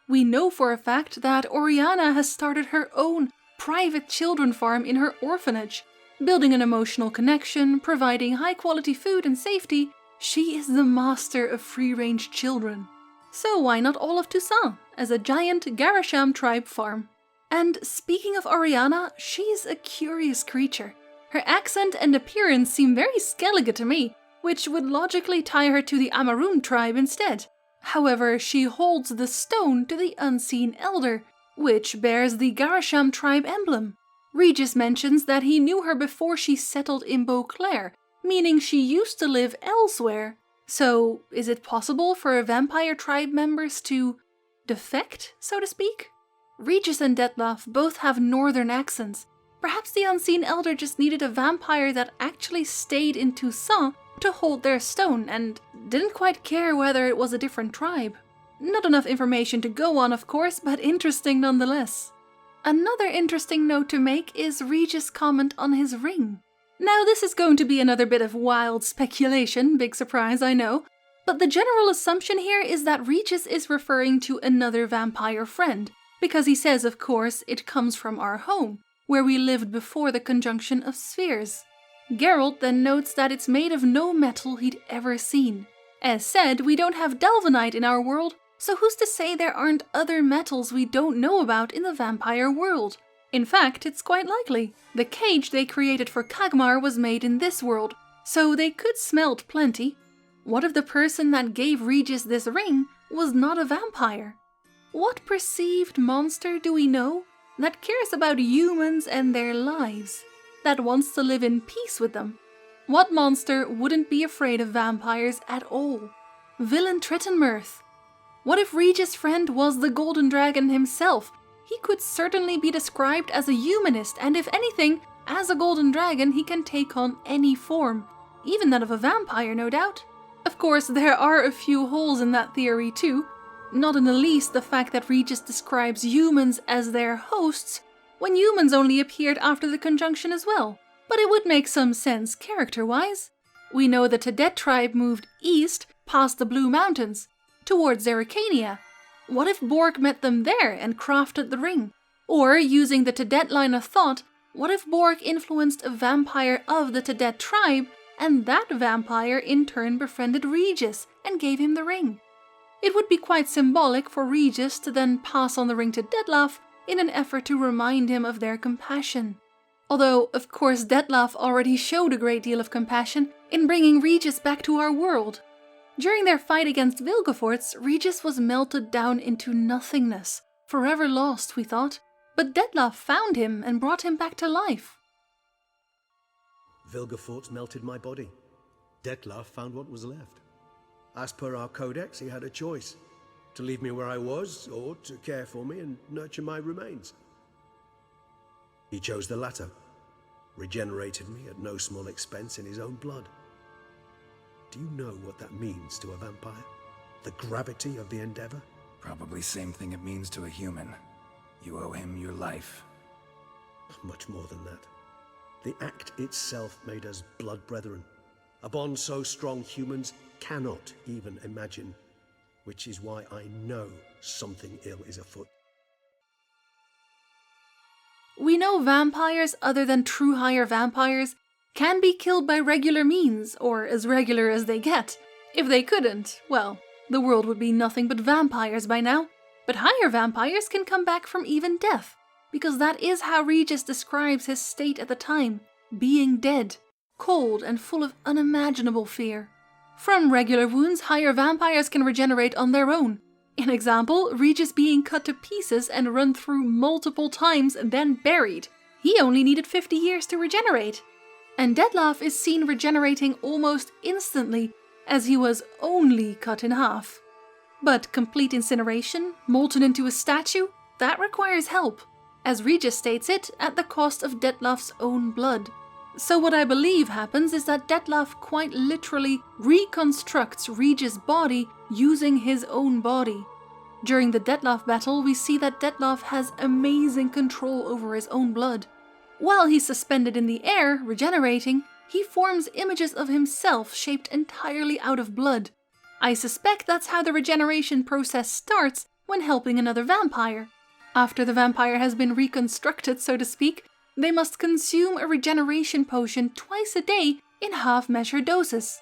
We know for a fact that Oriana has started her own private children farm in her orphanage. Building an emotional connection, providing high-quality food and safety, she is the master of free-range children. So why not all of Toussaint as a giant Garisham tribe farm? And speaking of Oriana, she's a curious creature. Her accent and appearance seem very Skellige to me, which would logically tie her to the Amaroon tribe instead. However, she holds the stone to the Unseen Elder, which bears the Garsham tribe emblem. Regis mentions that he knew her before she settled in Beauclair, meaning she used to live elsewhere. So, is it possible for vampire tribe members to defect, so to speak? Regis and Dettlaff both have northern accents. Perhaps the Unseen Elder just needed a vampire that actually stayed in Toussaint to hold their stone and didn't quite care whether it was a different tribe. Not enough information to go on, of course, but interesting nonetheless. Another interesting note to make is Regis' comment on his ring. Now, this is going to be another bit of wild speculation, big surprise, I know, but the general assumption here is that Regis is referring to another vampire friend, because he says, of course, it comes from our home, where we lived before the conjunction of spheres. Geralt then notes that it's made of no metal he'd ever seen. As said, we don't have Delvinite in our world, so who's to say there aren't other metals we don't know about in the vampire world? In fact, it's quite likely. The cage they created for Kagmar was made in this world, so they could smelt plenty. What if the person that gave Regis this ring was not a vampire? What perceived monster do we know that cares about humans and their lives, that wants to live in peace with them? What monster wouldn't be afraid of vampires at all? Villain Trittenmirth. What if Regis' friend was the Golden Dragon himself? He could certainly be described as a humanist, and if anything, as a Golden Dragon he can take on any form, even that of a vampire, no doubt. Of course, there are a few holes in that theory too, not in the least the fact that Regis describes humans as their hosts, when humans only appeared after the conjunction as well. But it would make some sense character-wise. We know the Tedet tribe moved east past the Blue Mountains, towards Zerrikania. What if Borg met them there and crafted the ring? Or, using the Tedet line of thought, what if Borg influenced a vampire of the Tedet tribe, and that vampire in turn befriended Regis and gave him the ring? It would be quite symbolic for Regis to then pass on the ring to Dettlaff in an effort to remind him of their compassion. Although, of course, Dettlaff already showed a great deal of compassion in bringing Regis back to our world. During their fight against Vilgefortz, Regis was melted down into nothingness, forever lost, we thought, but Dettlaff found him and brought him back to life. Vilgefortz melted my body. Dettlaff found what was left. As per our codex, he had a choice, to leave me where I was, or to care for me and nurture my remains. He chose the latter, regenerated me at no small expense in his own blood. Do you know what that means to a vampire? The gravity of the endeavor? Probably same thing it means to a human. You owe him your life. Much more than that. The act itself made us blood brethren. A bond so strong humans cannot even imagine, which is why I know something ill is afoot. We know vampires, other than true higher vampires, can be killed by regular means, or as regular as they get. If they couldn't, well, the world would be nothing but vampires by now. But higher vampires can come back from even death, because that is how Regis describes his state at the time, being dead, cold and full of unimaginable fear. From regular wounds, higher vampires can regenerate on their own. An example, Regis being cut to pieces and run through multiple times and then buried. He only needed 50 years to regenerate. And Dettlaff is seen regenerating almost instantly, as he was only cut in half. But complete incineration, molten into a statue, that requires help, as Regis states it, at the cost of Dettlaff's own blood. So what I believe happens is that Dettlaff quite literally reconstructs Regis' body using his own body. During the Dettlaff battle, we see that Dettlaff has amazing control over his own blood. While he's suspended in the air, regenerating, he forms images of himself shaped entirely out of blood. I suspect that's how the regeneration process starts when helping another vampire. After the vampire has been reconstructed, so to speak, they must consume a regeneration potion twice a day in half-measure doses,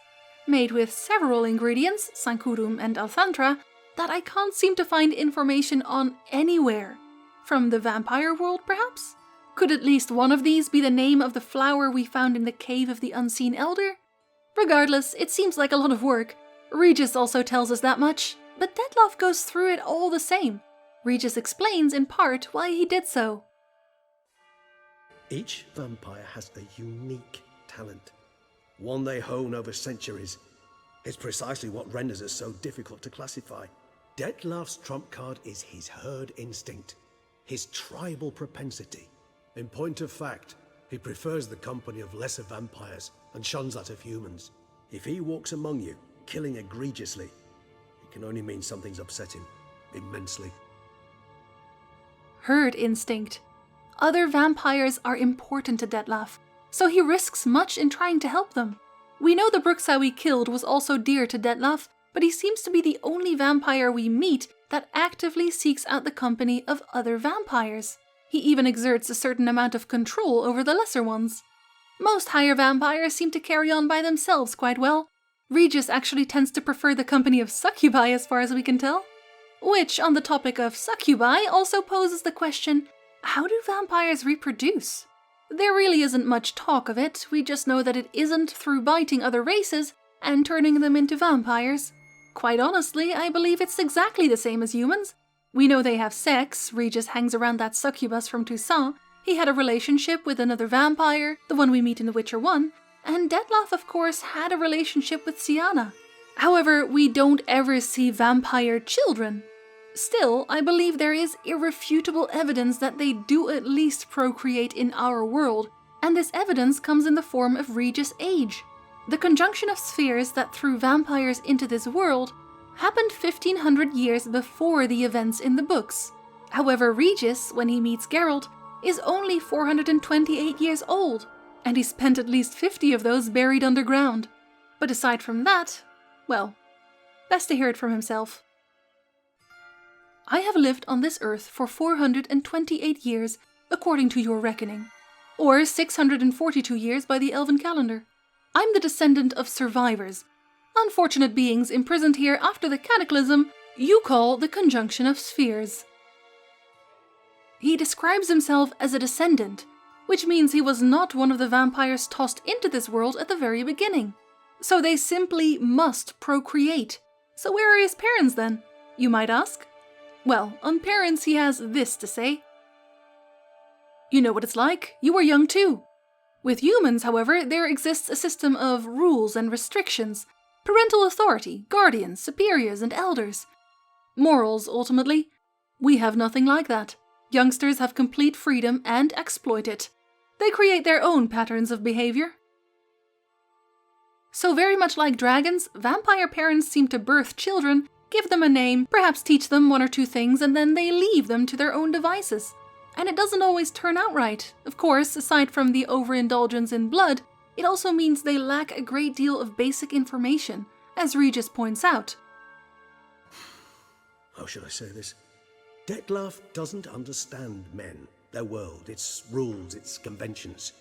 made with several ingredients, Sancurum and Althantra, that I can't seem to find information on anywhere. From the vampire world, perhaps? Could at least one of these be the name of the flower we found in the cave of the Unseen Elder? Regardless, it seems like a lot of work. Regis also tells us that much. but Dettlaff goes through it all the same. Regis explains in part why he did so. Each vampire has a unique talent, one they hone over centuries. It's precisely what renders it so difficult to classify. Dettlaff's trump card is his herd instinct, his tribal propensity. In point of fact, he prefers the company of lesser vampires and shuns that of humans. If he walks among you, killing egregiously, it can only mean something's upset him immensely. Herd instinct. Other vampires are important to Dettlaff, so he risks much in trying to help them. We know the Bruxae we killed was also dear to Dettlaff, but he seems to be the only vampire we meet that actively seeks out the company of other vampires. He even exerts a certain amount of control over the lesser ones. Most higher vampires seem to carry on by themselves quite well. Regis actually tends to prefer the company of succubi as far as we can tell. Which, on the topic of succubi, also poses the question, how do vampires reproduce? There really isn't much talk of it, we just know that it isn't through biting other races and turning them into vampires. Quite honestly, I believe it's exactly the same as humans. We know they have sex, Regis hangs around that succubus from Toussaint, he had a relationship with another vampire, the one we meet in The Witcher 1, and Dettlaff of course had a relationship with Siana. However, we don't ever see vampire children. Still, I believe there is irrefutable evidence that they do at least procreate in our world, and this evidence comes in the form of Regis' age. The conjunction of spheres that threw vampires into this world happened 1500 years before the events in the books. However, Regis, when he meets Geralt, is only 428 years old, and he spent at least 50 of those buried underground. But aside from that, well, best to hear it from himself. I have lived on this earth for 428 years, according to your reckoning, or 642 years by the elven calendar. I'm the descendant of survivors, unfortunate beings imprisoned here after the cataclysm you call the conjunction of spheres. He describes himself as a descendant, which means he was not one of the vampires tossed into this world at the very beginning. So they simply must procreate. So where are his parents then, you might ask? Well, on parents he has this to say. You know what it's like, you were young too. With humans, however, there exists a system of rules and restrictions, parental authority, guardians, superiors, and elders. Morals, ultimately. We have nothing like that. Youngsters have complete freedom and exploit it. They create their own patterns of behavior. So very much like dragons, vampire parents seem to birth children, give them a name, perhaps teach them one or two things, and then they leave them to their own devices. And it doesn't always turn out right. Of course, aside from the overindulgence in blood, it also means they lack a great deal of basic information, as Regis points out. How should I say this? Dettlaff doesn't understand men, their world, its rules, its conventions.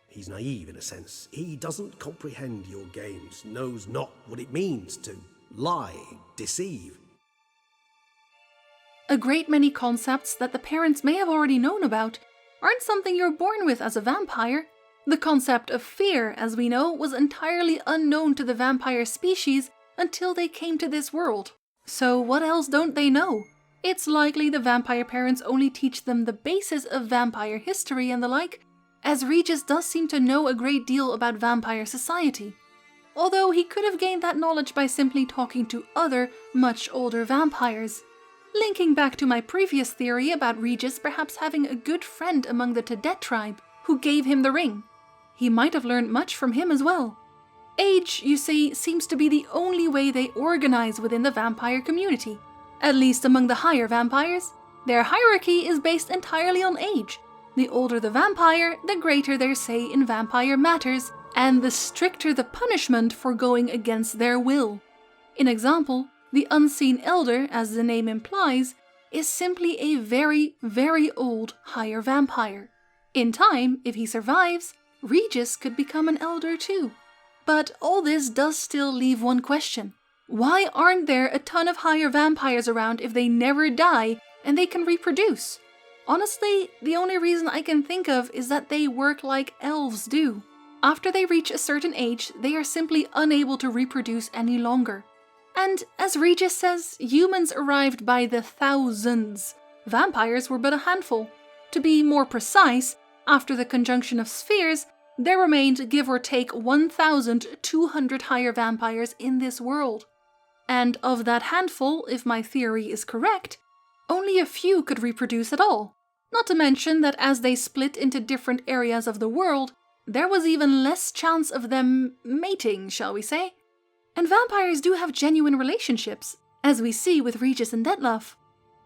He's naive in a sense. He doesn't comprehend your games, knows not what it means to lie, deceive. A great many concepts that the parents may have already known about aren't something you're born with as a vampire. The concept of fear, as we know, was entirely unknown to the vampire species until they came to this world. So what else don't they know? It's likely the vampire parents only teach them the basis of vampire history and the like, as Regis does seem to know a great deal about vampire society. Although he could have gained that knowledge by simply talking to other, much older vampires. Linking back to my previous theory about Regis perhaps having a good friend among the Tedet tribe, who gave him the ring. He might have learned much from him as well. Age, you see, seems to be the only way they organize within the vampire community. At least among the higher vampires. Their hierarchy is based entirely on age. The older the vampire, the greater their say in vampire matters, and the stricter the punishment for going against their will. In example, the Unseen Elder, as the name implies, is simply a very, very old higher vampire. In time, if he survives, Regis could become an elder too. But all this does still leave one question. Why aren't there a ton of higher vampires around if they never die and they can reproduce? Honestly, the only reason I can think of is that they work like elves do. After they reach a certain age, they are simply unable to reproduce any longer. And as Regis says, humans arrived by the thousands. Vampires were but a handful. To be more precise, after the conjunction of spheres, there remained give or take 1,200 higher vampires in this world. And of that handful, if my theory is correct, only a few could reproduce at all. Not to mention that as they split into different areas of the world, there was even less chance of them mating, shall we say? And vampires do have genuine relationships, as we see with Regis and Dettlaff.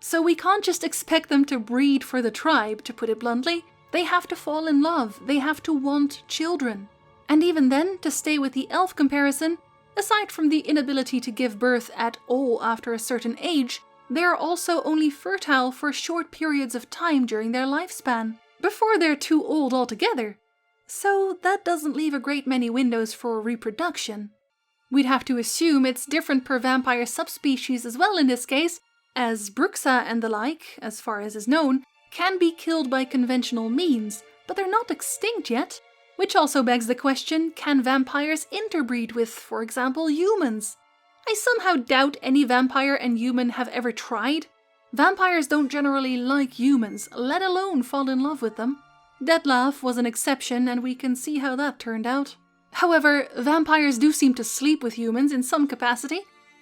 So we can't just expect them to breed for the tribe, to put it bluntly. They have to fall in love, they have to want children. And even then, to stay with the elf comparison, aside from the inability to give birth at all after a certain age, they are also only fertile for short periods of time during their lifespan, before they're too old altogether. So that doesn't leave a great many windows for reproduction. We'd have to assume it's different per vampire subspecies as well in this case, as Bruxa and the like, as far as is known, can be killed by conventional means, but they're not extinct yet. Which also begs the question, can vampires interbreed with, for example, humans? I somehow doubt any vampire and human have ever tried. Vampires don't generally like humans, let alone fall in love with them. Dettlaff was an exception, and we can see how that turned out. However, vampires do seem to sleep with humans in some capacity,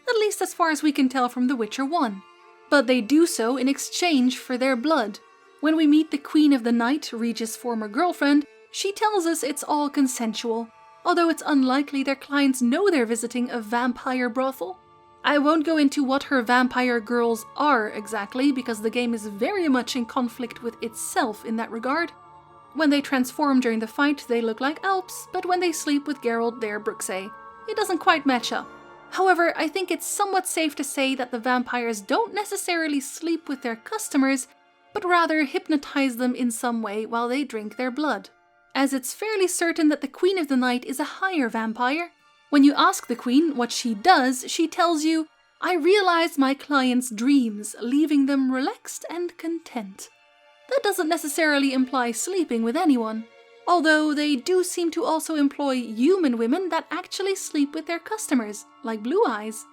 at least as far as we can tell from The Witcher 1. But they do so in exchange for their blood. When we meet the Queen of the Night, Regis' former girlfriend, she tells us it's all consensual, although it's unlikely their clients know they're visiting a vampire brothel. I won't go into what her vampire girls are exactly, because the game is very much in conflict with itself in that regard. When they transform during the fight, they look like Alps, but when they sleep with Geralt, they're Bruxae. It doesn't quite match up. However, I think it's somewhat safe to say that the vampires don't necessarily sleep with their customers, but rather hypnotize them in some way while they drink their blood. As it's fairly certain that the Queen of the Night is a higher vampire. When you ask the Queen what she does, she tells you, "I realize my clients' dreams, leaving them relaxed and content." That doesn't necessarily imply sleeping with anyone, although they do seem to also employ human women that actually sleep with their customers, like Blue Eyes.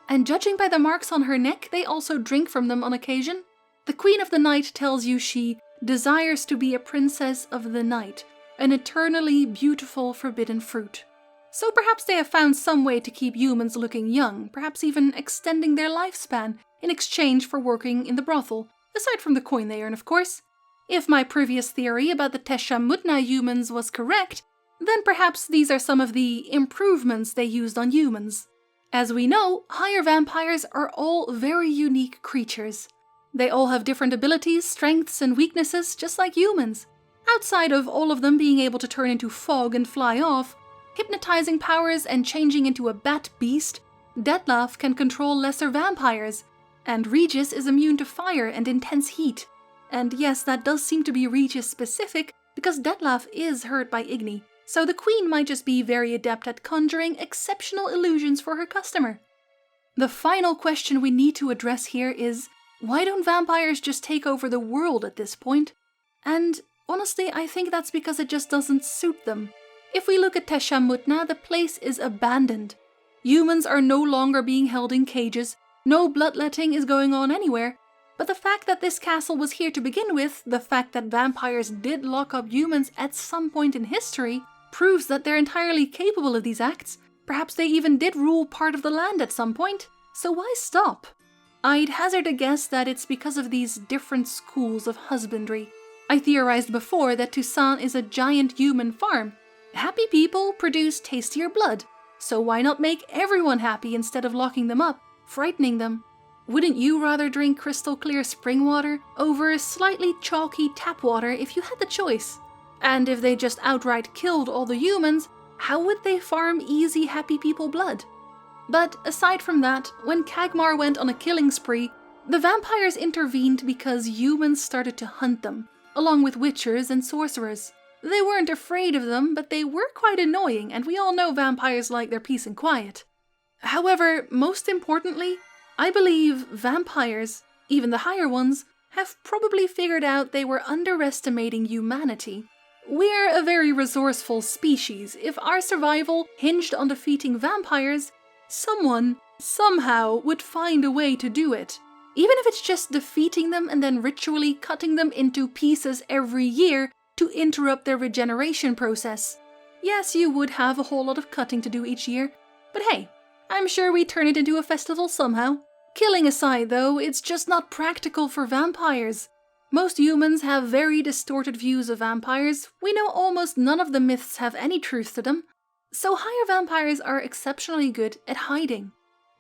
And judging by the marks on her neck, they also drink from them on occasion. The Queen of the Night tells you she desires to be a princess of the night, an eternally beautiful forbidden fruit. So perhaps they have found some way to keep humans looking young, perhaps even extending their lifespan in exchange for working in the brothel, aside from the coin they earn, of course. If my previous theory about the Tesham Mutna humans was correct, then perhaps these are some of the improvements they used on humans. As we know, higher vampires are all very unique creatures. They all have different abilities, strengths, and weaknesses, just like humans. Outside of all of them being able to turn into fog and fly off, hypnotizing powers and changing into a bat beast, Dettlaff can control lesser vampires, and Regis is immune to fire and intense heat. And yes, that does seem to be Regis specific, because Dettlaff is hurt by Igni, so the Queen might just be very adept at conjuring exceptional illusions for her customer. The final question we need to address here is, why don't vampires just take over the world at this point? And honestly, I think that's because it just doesn't suit them. If we look at Tesham Mutna, the place is abandoned. Humans are no longer being held in cages, no bloodletting is going on anywhere, but the fact that this castle was here to begin with, the fact that vampires did lock up humans at some point in history, proves that they're entirely capable of these acts. Perhaps they even did rule part of the land at some point, so why stop? I'd hazard a guess that it's because of these different schools of husbandry. I theorized before that Toussaint is a giant human farm. Happy people produce tastier blood, so why not make everyone happy instead of locking them up, frightening them? Wouldn't you rather drink crystal clear spring water over slightly chalky tap water if you had the choice? And if they just outright killed all the humans, how would they farm easy happy people blood? But aside from that, when Kagmar went on a killing spree, the vampires intervened because humans started to hunt them, along with witchers and sorcerers. They weren't afraid of them, but they were quite annoying, and we all know vampires like their peace and quiet. However, most importantly, I believe vampires, even the higher ones, have probably figured out they were underestimating humanity. We're a very resourceful species. If our survival hinged on defeating vampires, someone, somehow would find a way to do it. Even if it's just defeating them and then ritually cutting them into pieces every year to interrupt their regeneration process. Yes, you would have a whole lot of cutting to do each year, but hey, I'm sure we turn it into a festival somehow. Killing aside though, it's just not practical for vampires. Most humans have very distorted views of vampires. We know almost none of the myths have any truth to them. So higher vampires are exceptionally good at hiding.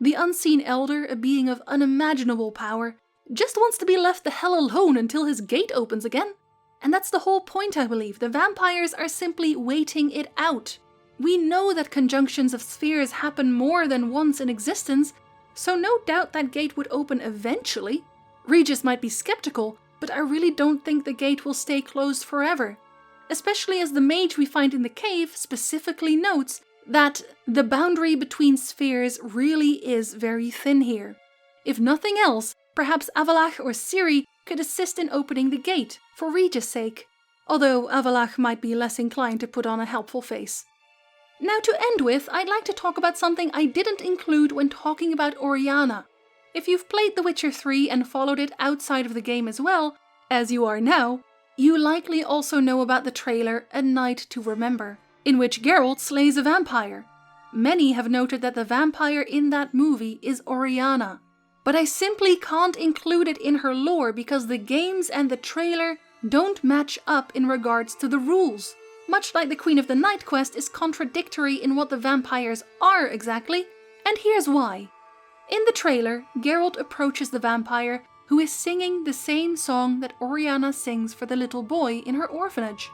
The unseen elder, a being of unimaginable power, just wants to be left the hell alone until his gate opens again. And that's the whole point, I believe. The vampires are simply waiting it out. We know that conjunctions of spheres happen more than once in existence, so no doubt that gate would open eventually. Regis might be skeptical, but I really don't think the gate will stay closed forever. Especially as the mage we find in the cave specifically notes that the boundary between spheres really is very thin here. If nothing else, perhaps Avalach or Ciri could assist in opening the gate, for Regis' sake, although Avalach might be less inclined to put on a helpful face. Now to end with, I'd like to talk about something I didn't include when talking about Oriana. If you've played The Witcher 3 and followed it outside of the game as well, as you are now, you likely also know about the trailer A Night to Remember, in which Geralt slays a vampire. Many have noted that the vampire in that movie is Oriana, but I simply can't include it in her lore because the games and the trailer don't match up in regards to the rules. Much like the Queen of the Night quest is contradictory in what the vampires are exactly, and here's why. In the trailer, Geralt approaches the vampire, who is singing the same song that Oriana sings for the little boy in her orphanage.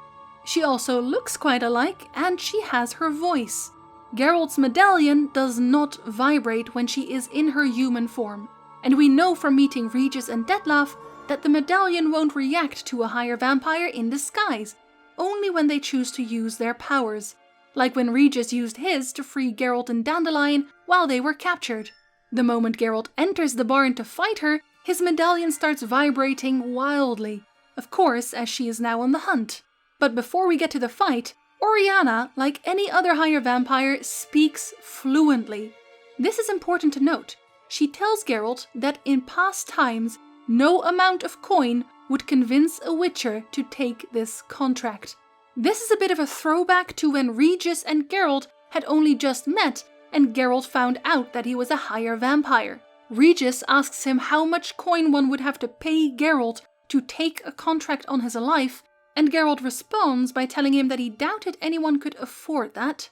She also looks quite alike, and she has her voice. Geralt's medallion does not vibrate when she is in her human form, and we know from meeting Regis and Dettlaff that the medallion won't react to a higher vampire in disguise, only when they choose to use their powers, like when Regis used his to free Geralt and Dandelion while they were captured. The moment Geralt enters the barn to fight her, his medallion starts vibrating wildly, of course, as she is now on the hunt. But before we get to the fight, Oriana, like any other higher vampire, speaks fluently. This is important to note. She tells Geralt that in past times, no amount of coin would convince a witcher to take this contract. This is a bit of a throwback to when Regis and Geralt had only just met and Geralt found out that he was a higher vampire. Regis asks him how much coin one would have to pay Geralt to take a contract on his life, and Geralt responds by telling him that he doubted anyone could afford that.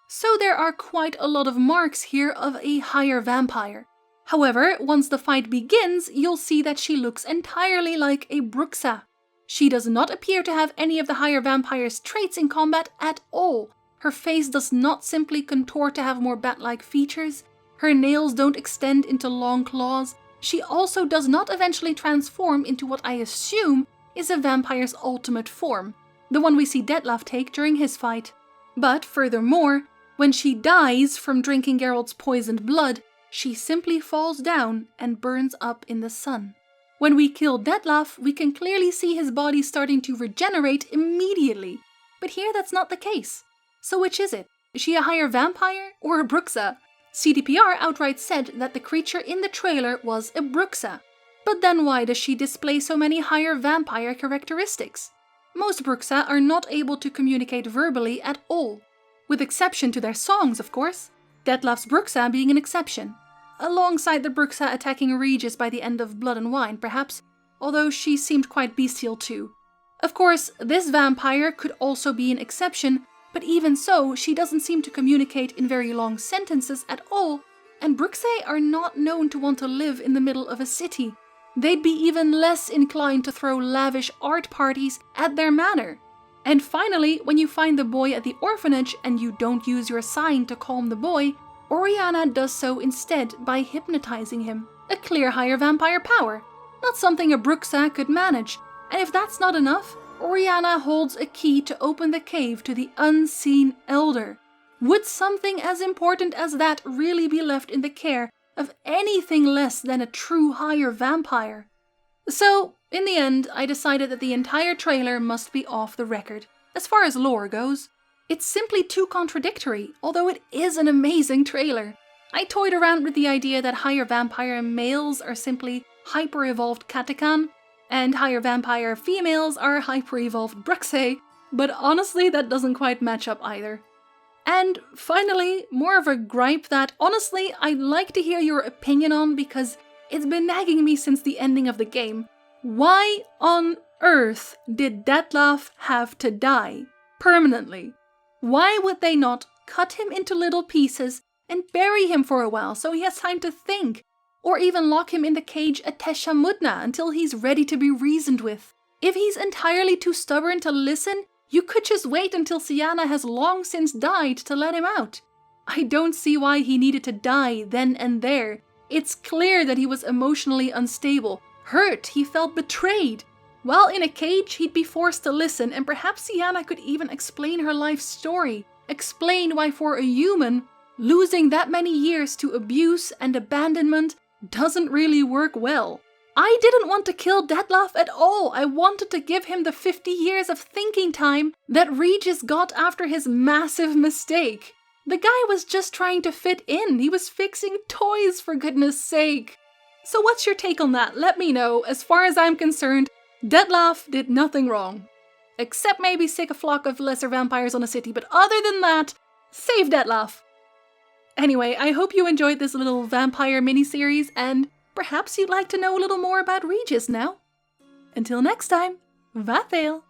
So there are quite a lot of marks here of a higher vampire. However, once the fight begins, you'll see that she looks entirely like a Bruxa. She does not appear to have any of the higher vampire's traits in combat at all. Her face does not simply contort to have more bat-like features. Her nails don't extend into long claws. She also does not eventually transform into what I assume is a vampire's ultimate form, the one we see Dettlaff take during his fight. But furthermore, when she dies from drinking Geralt's poisoned blood, she simply falls down and burns up in the sun. When we kill Dettlaff, we can clearly see his body starting to regenerate immediately. But here that's not the case. So which is it? Is she a higher vampire or a Bruxa? CDPR outright said that the creature in the trailer was a Bruxa. But then why does she display so many higher vampire characteristics? Most Bruxa are not able to communicate verbally at all, with exception to their songs, of course. Dettlaff's Bruxa being an exception. Alongside the Bruxa attacking Regis by the end of Blood and Wine, perhaps, although she seemed quite bestial too. Of course, this vampire could also be an exception, but even so, she doesn't seem to communicate in very long sentences at all, and Bruxae are not known to want to live in the middle of a city. They'd be even less inclined to throw lavish art parties at their manor. And finally, when you find the boy at the orphanage and you don't use your sign to calm the boy, Oriana does so instead by hypnotizing him. A clear higher vampire power, not something a Bruxa could manage. And if that's not enough, Oriana holds a key to open the cave to the unseen elder. Would something as important as that really be left in the care of anything less than a true higher vampire? So, in the end, I decided that the entire trailer must be off the record, as far as lore goes. It's simply too contradictory, although it is an amazing trailer. I toyed around with the idea that higher vampire males are simply hyper-evolved Katakan, and higher vampire females are hyper-evolved Bruxae, but honestly that doesn't quite match up either. And finally, more of a gripe that honestly I'd like to hear your opinion on because it's been nagging me since the ending of the game. Why on earth did Dettlaff have to die? Permanently? Why would they not cut him into little pieces and bury him for a while so he has time to think? Or even lock him in the cage at Tesham Mutna until he's ready to be reasoned with? If he's entirely too stubborn to listen, you could just wait until Siana has long since died to let him out. I don't see why he needed to die then and there. It's clear that he was emotionally unstable, hurt, he felt betrayed. While in a cage, he'd be forced to listen, and perhaps Siana could even explain her life story, explain why for a human, losing that many years to abuse and abandonment doesn't really work well. I didn't want to kill Dettlaff at all. I wanted to give him the 50 years of thinking time that Regis got after his massive mistake. The guy was just trying to fit in. He was fixing toys, for goodness sake. So what's your take on that? Let me know. As far as I'm concerned, Dettlaff did nothing wrong. Except maybe sick a flock of lesser vampires on a city, but other than that, save Dettlaff. Anyway, I hope you enjoyed this little vampire miniseries, and perhaps you'd like to know a little more about Regis now. Until next time, vaartvel!